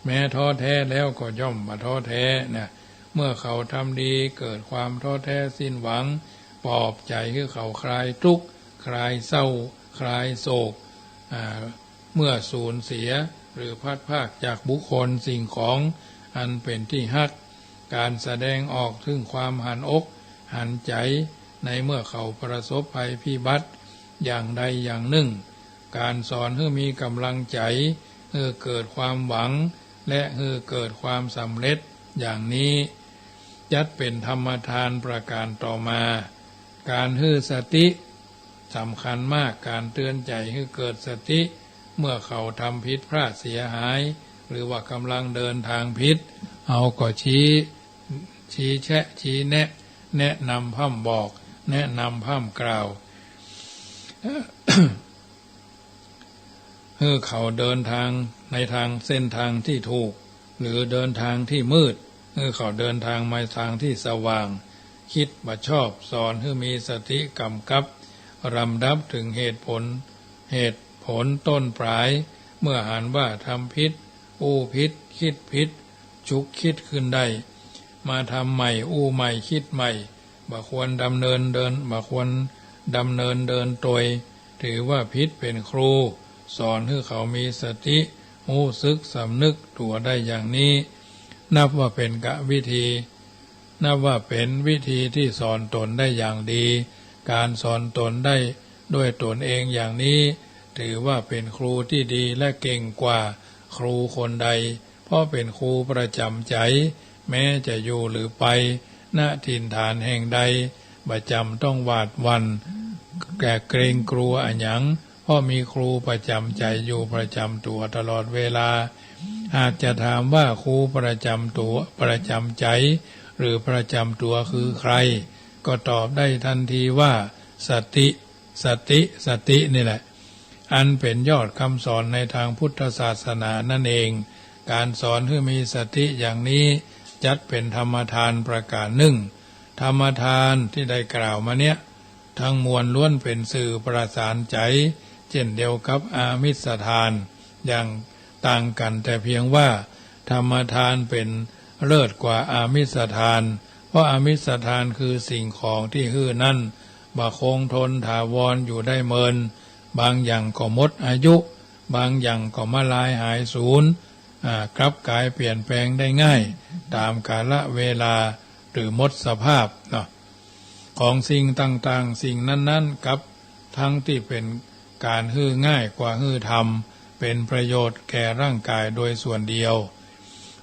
แม้ท้อแท้แล้วก็ย่อมมาท้อแท้นะเมื่อเขาทำดีเกิดความท้อแท้สิ้นหวังปลอบใจคือเขาคลายทุกข์คลายเศร้าคลายโศกเมื่อสูญเสียหรือพัดพรากจากบุคคลสิ่งของอันเป็นที่ฮักการแสดงออกถึงความหันอกหันใจในเมื่อเขาประสบภัยพิบัติอย่างใดอย่างหนึ่งการสอนให้มีกำลังใจให้เกิดความหวังและให้เกิดความสำเร็จอย่างนี้จัดเป็นธรรมทานประการต่อมาการให้สติสำคัญมากการเตือนใจให้เกิดสติเมื่อเขาทำผิดพลาดเสียหายหรือว่ากำลังเดินทางผิดเอาก็ชี้แชะชี้แนะนำพร่ำบอกแนะนำพร่ำกล่าว ให้เขาเดินทางในทางเส้นทางที่ถูกหรือเดินทางที่มืดให้เขาเดินทางมาทางที่สว่างคิดว่าชอบสอนให้มีสติกำกับรำดับถึงเหตุผลต้นปลายเมื่อหันว่าทำผิดผิดคิดผิดฉุกคิดขึ้นได้มาทำใหม่ใหม่คิดใหม่บ่ควรดำเนินเดินตยถือว่าผิดเป็นครูสอนให้เขามีสติรู้สึกสำนึกตัวได้อย่างนี้นับว่าเป็นวิธีที่สอนตนได้อย่างดีการสอนตนได้ด้วยตนเองอย่างนี้ถือว่าเป็นครูที่ดีและเก่งกว่าครูคนใดเพราะเป็นครูประจำใจแม้จะอยู่หรือไปณถิ่นฐานแห่งใดประจำต้องหวาดหวั่นแก่เกรงกลัวอันหยังเพราะมีครูประจำใจอยู่ประจำตัวตลอดเวลาหากจะถามว่าครูประจำตัวประจำใจหรือประจำตัวคือใครก็ตอบได้ทันทีว่าสตินี่แหละอันเป็นยอดคำสอนในทางพุทธศาสนานั่นเองการสอนให้มีสติอย่างนี้จัดเป็นธรรมทานประการหนึ่งธรรมทานที่ได้กล่าวมาเนี้ยทั้งมวลล้วนเป็นสื่อประสานใจเช่นเดียวกับอามิสทานอย่างต่างกันแต่เพียงว่าธรรมทานเป็นเลิศกว่าอามิสทานเพราะอามิสทานคือสิ่งของที่ฮื้อนั่นบ่คงทนถาวรอยู่ได้เมินบางอย่างก็หมดอายุบางอย่างก็มาลายหายสูญกลับกลายเปลี่ยนแปลงได้ง่ายตามกาลเวลาหรือหมดสภาพของสิ่งต่างๆสิ่งนั้นๆกับทั้งที่เป็นการฮื้อง่ายกว่าฮื้อทำเป็นประโยชน์แก่ร่างกายโดยส่วนเดียว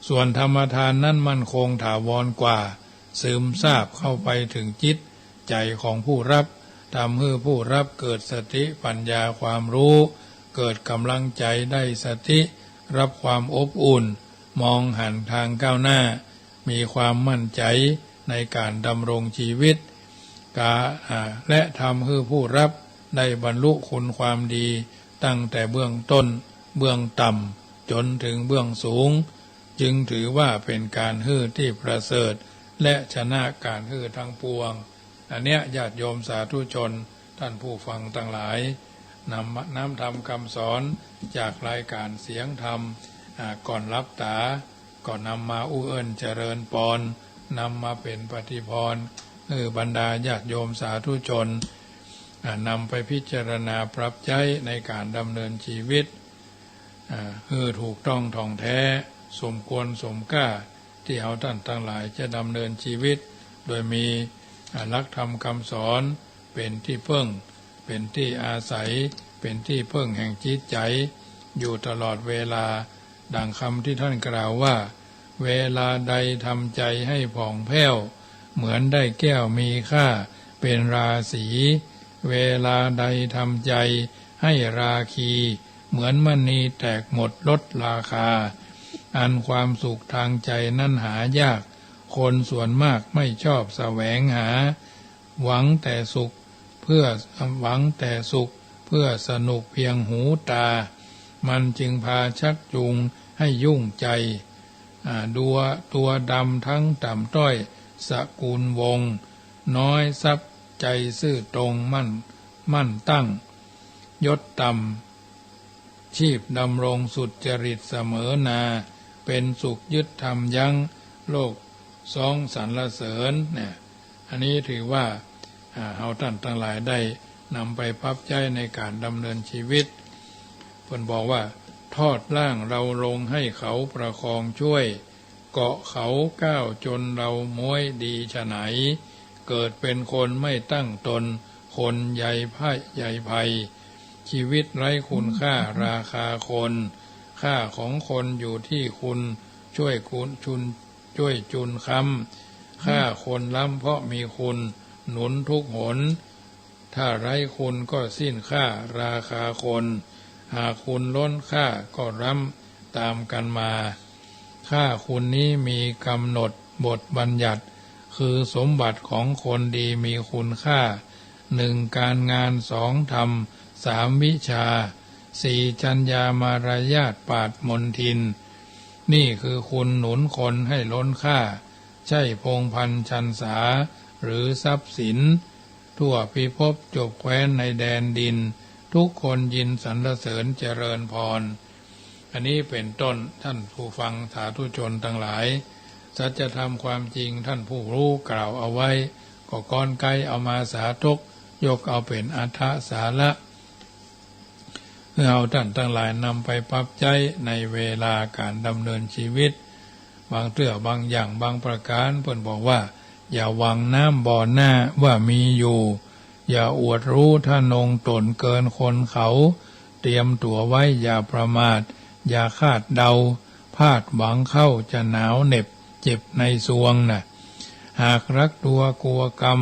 ส่วนธรรมทานนั้นมั่นคงถาวรกว่าซึมซาบเข้าไปถึงจิตใจของผู้รับทำให้ผู้รับเกิดสติปัญญาความรู้เกิดกำลังใจได้สติรับความอบอุ่นมองหันทางก้าวหน้ามีความมั่นใจในการดำรงชีวิตและทำให้ผู้รับได้บรรลุคุณความดีตั้งแต่เบื้องต้นเบื้องต่ำจนถึงเบื้องสูงจึงถือว่าเป็นการฮื้อที่ประเสริฐและชนะการฮื้อทั้งปวงอันเนี้ยญาติโยมสาธุชนท่านผู้ฟังทั้งหลายน้ำธรรมคำสอนจากรายการเสียงธรรมก่อนรับตาก่อนนำมาเอิ้นเจริญปอนนำมาเป็นปฏิพรบรรดาญาติโยมสาธุชนนำไปพิจารณาปรับใช้ในการดำเนินชีวิตถูกต้องท่องแท้สมควรสมค่าที่เราท่านทั้งหลายจะดำเนินชีวิตโดยมีหลักธรรมคำสอนเป็นที่พึ่งเป็นที่อาศัยเป็นที่พึ่งแห่งจิตใจอยู่ตลอดเวลาดังคำที่ท่านกล่าวว่าเวลาใดทำใจให้ผ่องแผ้วเหมือนได้แก้วมีค่าเป็นราศีเวลาใดทำใจให้ราคีเหมือนมณีแตกหมดลดราคาอันความสุขทางใจนั้นหายากคนส่วนมากไม่ชอบแสวงหาหวังแต่สุขเพื่ พื่อสนุกเพียงหูตามันจึงพาชักจูงให้ยุ่งใจตัวดำทั้งต่ำต้อยสกุลวงน้อยทรัพย์ใจซื่อตรงมั่นตั้งยศต่ำชีพดำรงสุจริตเสมอนาเป็นสุขยึดธรรมยั้งโลกสองสรรเสริญเนี่ยอันนี้ถือว่าเราท่านทั้งหลายได้นำไปปรับใช้ในการดำเนินชีวิตเพิ่นบอกว่าทอดร่างเราลงให้เขาประคองช่วยเกาะเขาก้าวจนเราม้วยดีฉะไหนเกิดเป็นคนไม่ตั้งตนคนใหญ่พ่ายใหญ่ภัยชีวิตไร้คุณค่าราคาคนค่าของคนอยู่ที่คุณช่วยจุนคำค่าคนล้ำเพราะมีคุณหนุนทุกหนถ้าไร้คุณก็สิ้นค่าราคาคนหากคุณล้นค่าก็ล้ำตามกันมาค่าคุณนี้มีกำหนดบทบัญญัติคือสมบัติของคนดีมีคุณค่า1การงาน2ธรรม3วิชา4จรรยามารยาทปราดมนทินนี่คือคุณหนุนคนให้ล้นค่าใช่พงพันชันษาหรือทรัพย์สินทั่วพิภพจบแคว้นในแดนดินทุกคนยินสรรเสริญเจริญพรอันนี้เป็นต้นท่านผู้ฟังสาธุชนทั้งหลายสัจธรรมความจริงท่านผู้รู้กล่าวเอาไว้ก็ก้อนไกลเอามาสาธกยกเอาเป็นอรรถสาระเพื่อเอาท่านทั้งหลายนำไปปรับใจในเวลาการดำเนินชีวิตบางเรื่องบางอย่างบางประการเพิ่นบอกว่าอย่าหวังน้ำบ่อหน้าว่ามีอยู่อย่าอวดรู้ถ้านงตนเกินคนเขาเตรียมตัวไว้อย่าประมาทอย่าคาดเดาพลาดหวังเข้าจะหนาวเหน็บเจ็บในสวงน่ะหากรักตัวกลัวกรรม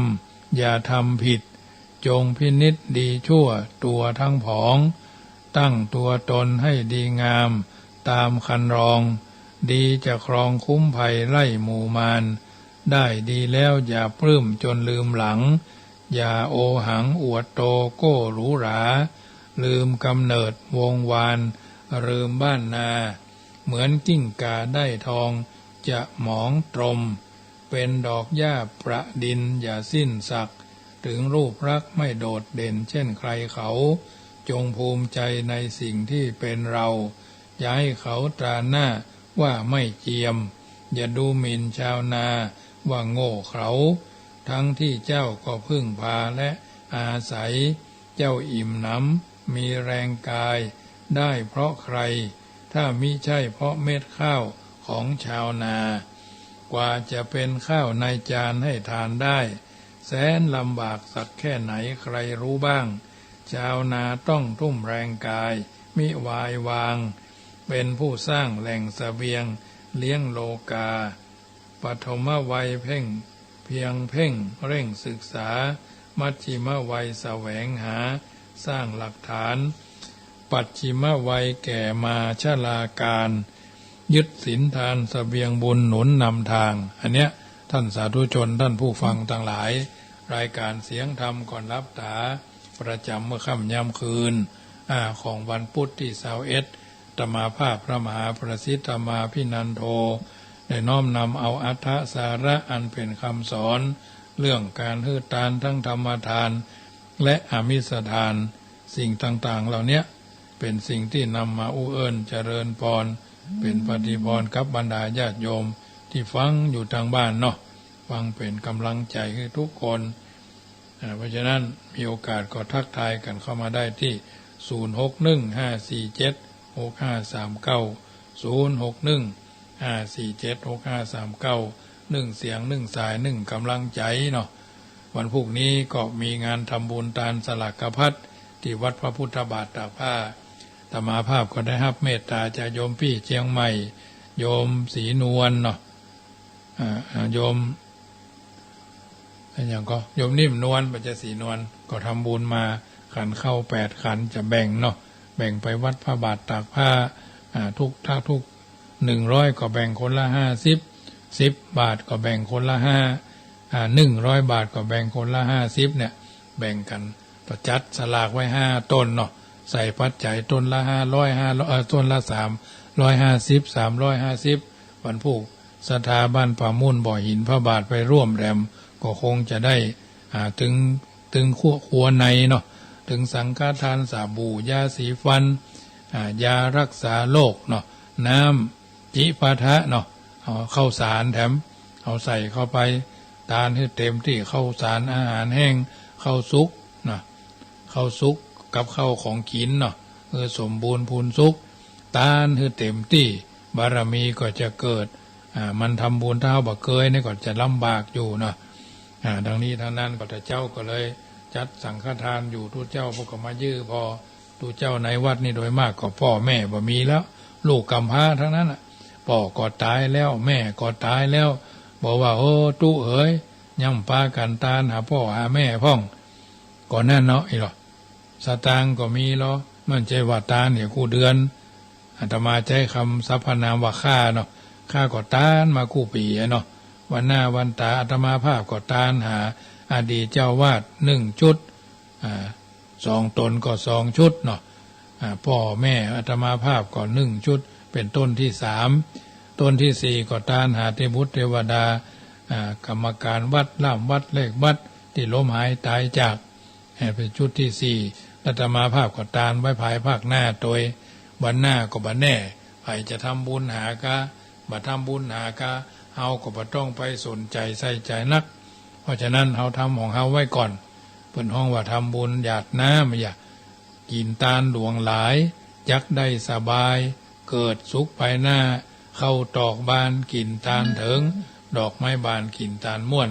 อย่าทำผิดจงพินิจดีชั่วตัวทั้งผองตั้งตัวตนให้ดีงามตามคันรองดีจะครองคุ้มภัยไล่หมู่มารได้ดีแล้วอย่าปลื้มจนลืมหลังอย่าโอหังอวดโตโก้หรูหราลืมกำเนิดวงวานลืมบ้านนาเหมือนกิ้งก่าได้ทองจะหมองตรมเป็นดอกหญ้าประดินอย่าสิ้นสักถึงรูปรักไม่โดดเด่นเช่นใครเขาจงภูมิใจในสิ่งที่เป็นเราอย่าให้เขาตราหน้าว่าไม่เจียมอย่าดูหมิ่นชาวนาว่าโง่เขาทั้งที่เจ้าก็พึ่งพาและอาศัยเจ้าอิ่มหนำมีแรงกายได้เพราะใครถ้ามิใช่เพราะเม็ดข้าวของชาวนากว่าจะเป็นข้าวในจานให้ทานได้แสนลำบากสักแค่ไหนใครรู้บ้างชาวนาต้องทุ่มแรงกายมิวายวางเป็นผู้สร้างแหล่งเสบียงเลี้ยงโลกาปฐมวัยเพ่งเร่งศึกษามัชฌิมวัยแสวงหาสร้างหลักฐานปัจฉิมวัยแก่มาชราการยึดศีลทานเสบียงบุญหนุนนำทางอันเนี้ยท่านสาธุชนท่านผู้ฟังทั้งหลายรายการเสียงธรรมก่อนรับตาประจำเมื่อค่ำยามคืนของวันพุธที่21ธรรมาภาพพระมหาประสิทธมาพินันโทได้น้อมนำเอาอรรถสาระอันเป็นคำสอนเรื่องการฮืดทานทั้งธรรมทานและอามิสทานสิ่งต่างๆเหล่านี้เป็นสิ่งที่นำมาอุเอิญเจริญพรเป็นปฏิพรกับบรรดาญาติโยมที่ฟังอยู่ทางบ้านเนาะฟังเป็นกำลังใจให้ทุกคนเพราะฉะนั้นมีโอกาสก็ทักทายกันเข้ามาได้ที่06154765390615476539เสียงสายกำลังใจเนาะวันพรุ่งนี้ก็มีงานทำบุญทานสลักพัดที่วัดพระพุทธบาทตากผ้าธรรมาภาพก็ได้รับเมตตาจากโยมพี่เชียงใหม่โยมศรีนวลเนาะโยมอย่างก็โยมนิ่มนวลปัจจศรีนวลก็ทำบุญมาขันเข้า8ขันจะแบ่งเนาะแบ่งไปวัดพระบาทตากผ้าทุก100ก็แบ่งคนละ50 10 บาทก็แบ่งคนละ5 100 บาทก็แบ่งคนละ50เนี่ยแบ่งกัน ต่อจัดสลากไว้5 ต้นเนาะใส่ปัจจัยต้นละ500ต้นละ350 350วันผู้สถาบันป่ามุ่นบ่อหินพระบาทไปร่วมแรมก็คงจะได้ถึงขัวในเนาะถึงสังฆทานสบู่ยาสีฟันยารักษาโรคเนาะน้ำจิปาถะเนาะเอาข้าวสารแถมเอาใส่เข้าไปทานให้เต็มที่ข้าวสารอาหารแห้งข้าวสุกเนาะข้าวสุกกับข้าวของกินเนาะสมบูรณ์พูนสุกทานให้เต็มที่บารมีก็จะเกิดมันทำบุญเท่าบักเกยนี่ก็จะลำบากอยู่เนาะดังนี้ทางนั้นก็จะเจ้าก็เลยจัดสังฆทานอยู่ทุกเจ้าพวกก็มายื้อพอทุกเจ้าในวัดนี่โดยมากก็พ่อแม่บ่มีแล้วลูกกำพร้าทั้งนั้นพ่อก็ตายแล้วแม่ก็ตายแล้วบอกว่าโอ้ตู้เอ๋ยยังปากันตาหาพ่อหาแม่พ่องก่อนนั่นเนาะอีหรอสตางก็มีหรอมันใจว่าตาเนี่ยคู่เดือนอาตมาใช้คำสรรพนามว่าข้าเนาะข้าก็ตานมาคู่ปีเนาะวันหน้าวันตาอาตมาภาพก็ตานหาอดีตเจ้าวาด1 ชุด2 ตนก็2 ชุดเนาะพ่อแม่อาตมาภาพก็1 ชุดเป็นต้นที่3ต้นที่4ก็ตานหาเทพบุตรเทวดากรรมการวัดล่ามวัดเลขวัดที่ล้มหายตายจากเป็นชุดที่4อาตมาภาพก็ตานไว้ภายภาคหน้าโดยวันหน้าก็บ่แน่ใครจะทำบุญหากะบ่ทำบุญหากะเฮาก็บ่ต้องไปสนใจใส่ใจนักเพราะฉะนั้นเฮาทำของเฮาไว้ก่อนเพิ่นห้องว่าทำบุญหยาดน้ำอย่ากินตาลหลวงหลายยักได้สบายเกิดสุขภายหน้าเข้าตอกบานกินตาลถึงดอกไม้บานกินตาลม่วน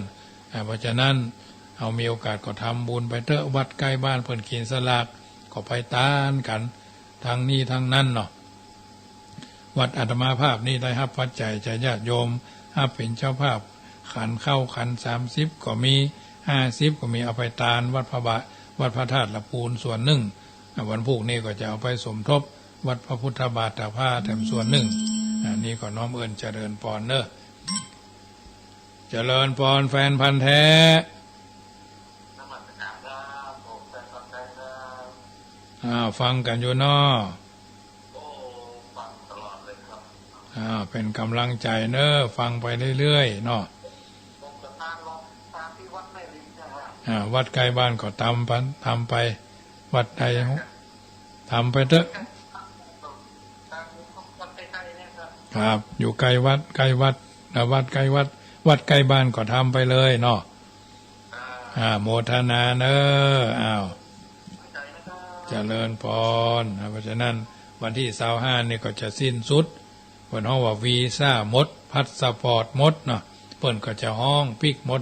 เพราะฉะนั้นเอามีโอกาสก็ทำบุญไปเถอะวัดใกล้บ้านเพิ่นกินสลากก็ไปตานกันทางนี้ทางนั้นเนาะวัดอาตมาภาพนี่ได้รับปัจจัยจากญาติโยมรับเป็นเจ้าภาพขันเข้าขัน30ก็มี50ก็มีเอาไปตานวัดพระบาทวัดพระธาตุละปูนส่วนหนึ่งวันพุธนี้ก็จะเอาไปสมทบวัดพระพุทธบาทตาผ้าแถมส่วนหนึ่งนี่ก็น้อมเอิญเจริญพรเนอะเจริญพรแฟนพันธุ์แท้ฟังกันอยู่เนาะเป็นกำลังใจเนอะฟังไปเรื่อยๆเนาะวัดใกล้บ้านก็ทำไปวัดใดทำไปเถอะครับอยู่ใกล้วัดใกล้วัดวัดใกล้วัดวัดใกล้บ้านก็ทำไปเลยเนาะโมทนาเนอะเจริญพรเพราะฉะนั้นวันที่25นี่ก็จะสิ้นสุดเพิ่นฮ้องว่าวีซ่าหมดพาสปอร์ตหมดเนาะเพิ่นก็จะฮ้องปิกหมด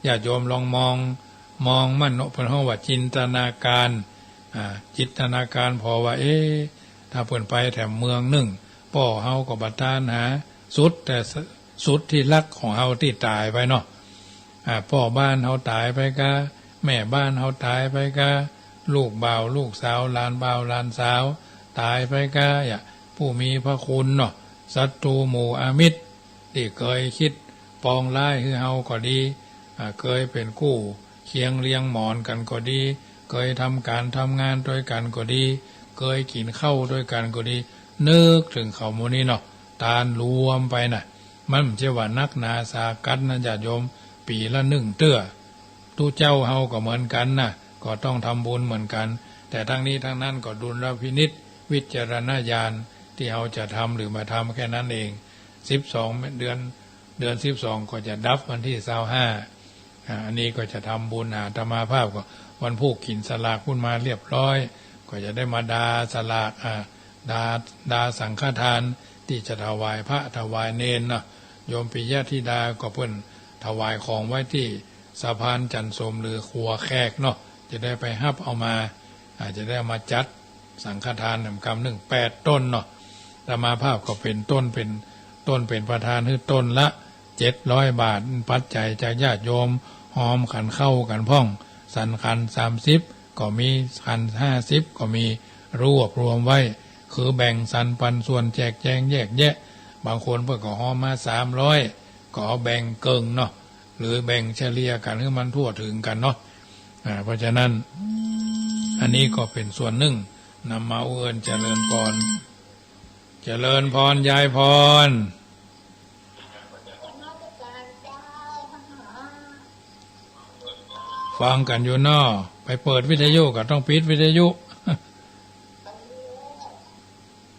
ญาติโยมลองมองมันเนาะเพิ่นฮ้องว่าจินตนาการจิตนาการพอว่าถ้าเพิ่นไปแถมเมืองหนึ่งพ่อเฮาก็บัดทานหาสุดแต่สุดที่รักของเฮาที่ตายไปเนาะพ่อบ้านเฮาตายไปกะแม่บ้านเฮาตายไปกะลูกบ่าวลูกสาวหลานบ่าวหลานสาวตายไปกะผู้มีพระคุณเนาะศัตรูหมู่อามิตรที่เคยคิดปองร้ายคือเฮาก็ดีเคยเป็นคู่เคียงเลี้ยงหมอนกันก็ดีเคยทำการทำงานด้วยกันก็ดีเคยกินข้าวด้วยกันก็ดีนึกถึงเขาโมนี้เนาะตาลรวมไปน่ะมันไม่ใช่ว่านักนาสากัดนะญาติโยมปีละ1 เตื้อตู้เจ้าเฮาก็เหมือนกันนะก็ต้องทำบุญเหมือนกันแต่ทั้งนี้ทั้งนั้นก็ดุลพินิจวิจารณญาณที่เฮาจะทำหรือมาทำแค่นั้นเอง12เดือน12ก็จะดับวันที่25อันนี้ก็จะทำบุญอาตมาภาพก็วันพุธกินสลากพุ่นมาเรียบร้อยก็จะได้มาดาสลากดาสังฆทานที่จะถวายพระถวายเนนนะโยมปิยะธิดาก็เพิ่นถวายของไว้ที่สะพานจันทร์สมหรือครัวแขกเนาะจะได้ไปฮับเอามาอาจจะได้มาจัดสังฆทานกำ8 ต้นเนาะอาตมาภาพก็เป็นต้นเป็นประธานคือต้นละ700 บาทปัจจัยจากญาติโยมหอมขันเข้ากันพ่องสันขัน30ก็มีขัน50ก็มีรวบรวมไว้คือแบ่งสรรปันส่วนแจกแจงแยกแยะบางคนเพิ่นก็หอมมา300ก็เอาแบ่งเกิงเนาะหรือแบ่งเฉลี่ยกันให้มันทั่วถึงกันเนาะเพราะฉะนั้น อันนี้ก็เป็นส่วนหนึ่งนำมาเอื้อนเจริญพรเจริญพรยายพรฟังกันอยู่นอไปเปิดวิทยุก็ต้องปิดวิทยุ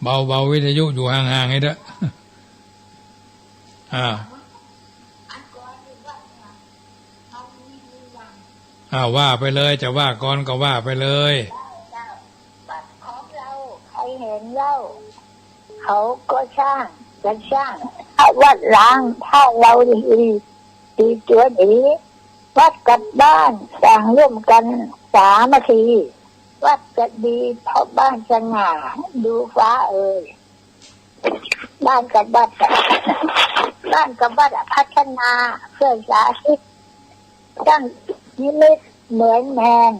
เบาวิทยุอยู่ห่างๆให้เด้อว่าไปเลยจะว่าก่อนก็ว่าไปเลยบัตรของเราใครเห็นเล่าเขาก็ช่างจะช่างวัดล้างถ้าเราดีตัวดีวัดกับบ้านสร้างร่วมกันสามัคคีวัดจะดีเพราะบ้านสง่าดูฟ้าบ้านกับวัดพัฒนาเพื่อสาธิตตั้งนิมิตเหมือนแมน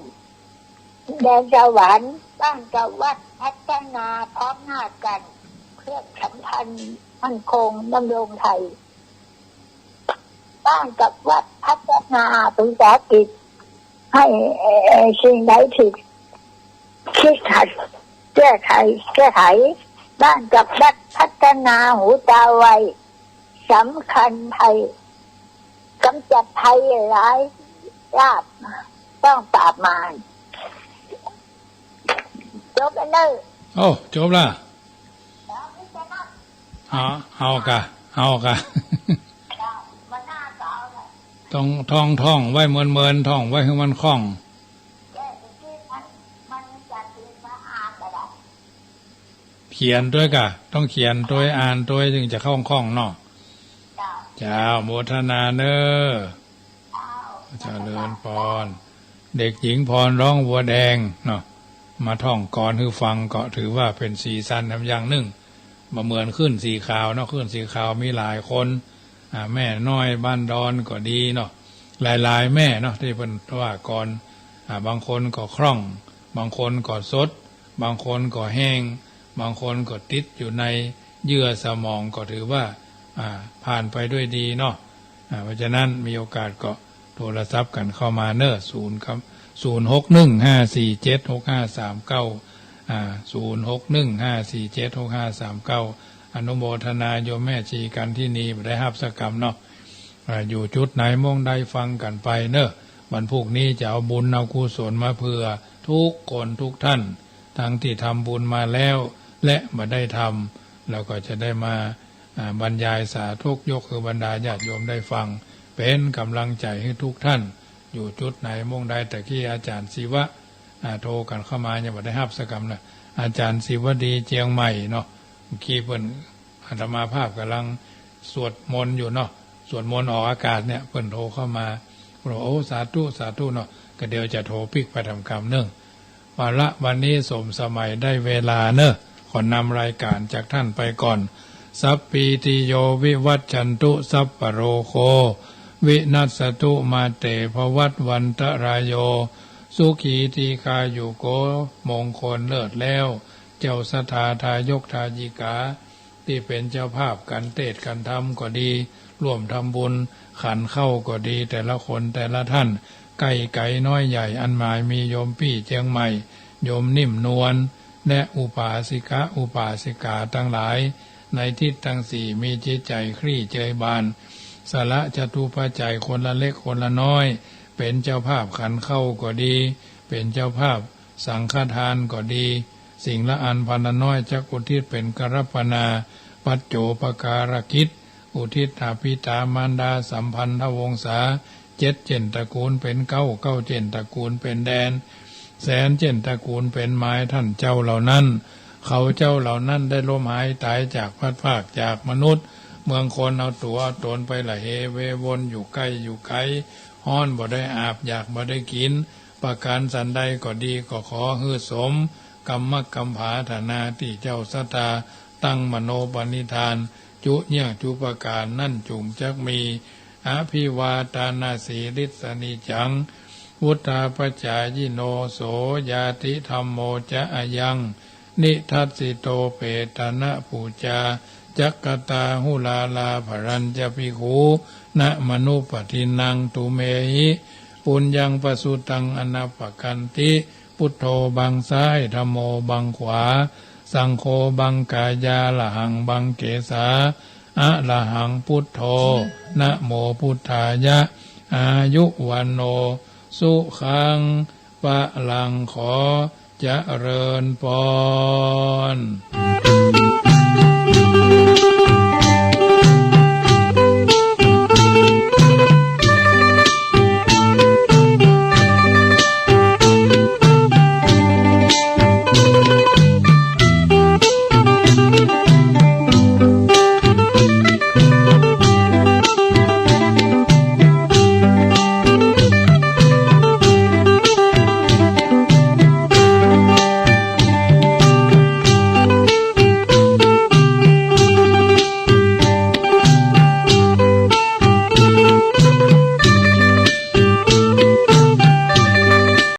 แดนสวรรค์บ้านกับวัดพัฒนาพร้อมหน้ากันเพื่อสัมพันธ์มั่นคงดำรงไทยบ้านกับวัดพัฒนาเป็นสากิจให้สิ่งใดผิดคิดขัดแก้ไขบ้านกับวัดพัฒนาหูตาไวสำคัญไทยกำจัดภัยร้ายราบต้องปราบมารจบแล้วเนอะโอ้จบละเอากะต้องท่องไว้เมินท่องไว้ให้มันคล่องเขียนด้วยกะต้องเขียนด้วยอ่านด้วยจึงจะเข้าคล่องเนาะเจ้าโมทนาเนอเจริญพรเด็กหญิงพรร้องวัวแดงเนาะมาท่องก่อนคือฟังก็ถือว่าเป็นสีสันอย่างหนึ่งมาเหมือนขึ้นสีขาวเนาะขึ้นสีขาวมีหลายคนแม่น้อยบ้านดอนก็ดีเนาะหลายแม่เนาะที่เป็นว่าก่อนบางคนก็คล่องบางคนก็สดบางคนก็แห้งบางคนก็ติดอยู่ในเยื่อสมองก็ถือว่าผ่านไปด้วยดีเนาะเพราะฉะนั้นมีโอกาสก็โทรศัพท์กันเข้ามาเนอะ0 ครับ 0615476539061547653อนุโมทนาโยมแม่ชีกันที่นี่ได้รับสกรรมเนาะอยู่จุดไหนมองใดฟังกันไปเนอะวันพรุ่งนี้จะเอาบุญเอากุศลมาเผื่อทุกคนทุกท่านทั้งที่ทำบุญมาแล้วและมาได้ทำเราก็จะได้มาบรรยายสาธุยกคือบรรดาญาติโยมได้ฟังเป็นกำลังใจให้ทุกท่านอยู่จุดไหนมองใดแต่ที่อาจารย์ศิวะโทรกันเข้ามาอย่าได้รับสกรรมนะอาจารย์ศิวดีเจียงใหม่เนาะขี้เพิ่นอาตมาภาพกำลังสวดมนต์อยู่เนาะสวดมนต์ออกอากาศเนี่ยเพิ่นโทรเข้ามาบอกโอ้สาธุเนาะก็เดี๋ยวจะโทรพิกไปทำกรรมเนื่องวันนี้สมสมัยได้เวลาเนอะขอนำรายการจากท่านไปก่อนสัพปีติโยวิวัชชันตุสัพปโรโควินัสสตุมาเตภวัตวันตรายโยสุขีทีคายุโกมงคลเลิศแล้วเจ้าสถาทายกทายิกาที่เป็นเจ้าภาพกันเทศกันธรรมก็ดีร่วมทำบุญขันเข้าก็ดีแต่ละคนแต่ละท่านไก่น้อยใหญ่อันหมายมีโยมพี่เชียงใหม่โยมนิ่มนวลและอุปาสิกาทั้งหลายในทิศทั้งสี่มีจิตใจคลี่เจยบานสละจตุปัจจัยคนละเล็กคนละน้อยเป็นเจ้าภาพขันเข้าก็ดีเป็นเจ้าภาพสังฆทานก็ดีสิ่งละอันพันละน้อยจักอุทิศเป็นกรัปปนาปัจโจปการกิจอุทิศอาภิตามารดาสัมพันธวงศา7 เจนตระกูลเป็นเก้าเจนตระกูลเป็นแดนแสนเจนตระกูลเป็นไม้ท่านเจ้าเหล่านั้นเขาเจ้าเหล่านั้นได้ล้มหายตายจากพัดภาคจากมนุษย์เมืองคนเอาตัวเอาตนไปละเฮเววนอยู่ใกล้อยู่ไกลฮ้อนบ่ได้อาบอยากบ่ได้กินประการสันใดก็ดีก็ขอฮือสมกรรมกำผาฐานาที่เจ้าสตาตั้งมโนปณิธานจุเนี่ยจุปการนั่นจุงจักมีอภิวาทานาสีริสนิจังวุฒาปจายโนโสยาติธรรมโมจะอายังนิทัสสิโตเปตนะปูจาจักกตาหุลาลาภรัญจะภิกขุนะมนุปทินังตุเมหิปุญญังปสุตังอนาปกันติ พุทโธบังซ้ายธัมโมบังขวาสังโฆบังกายาละหังบังเกสาอะละหังพุทโธนะโมพุทธายะอายุวันโนสุขังปะลังขอเจริญพร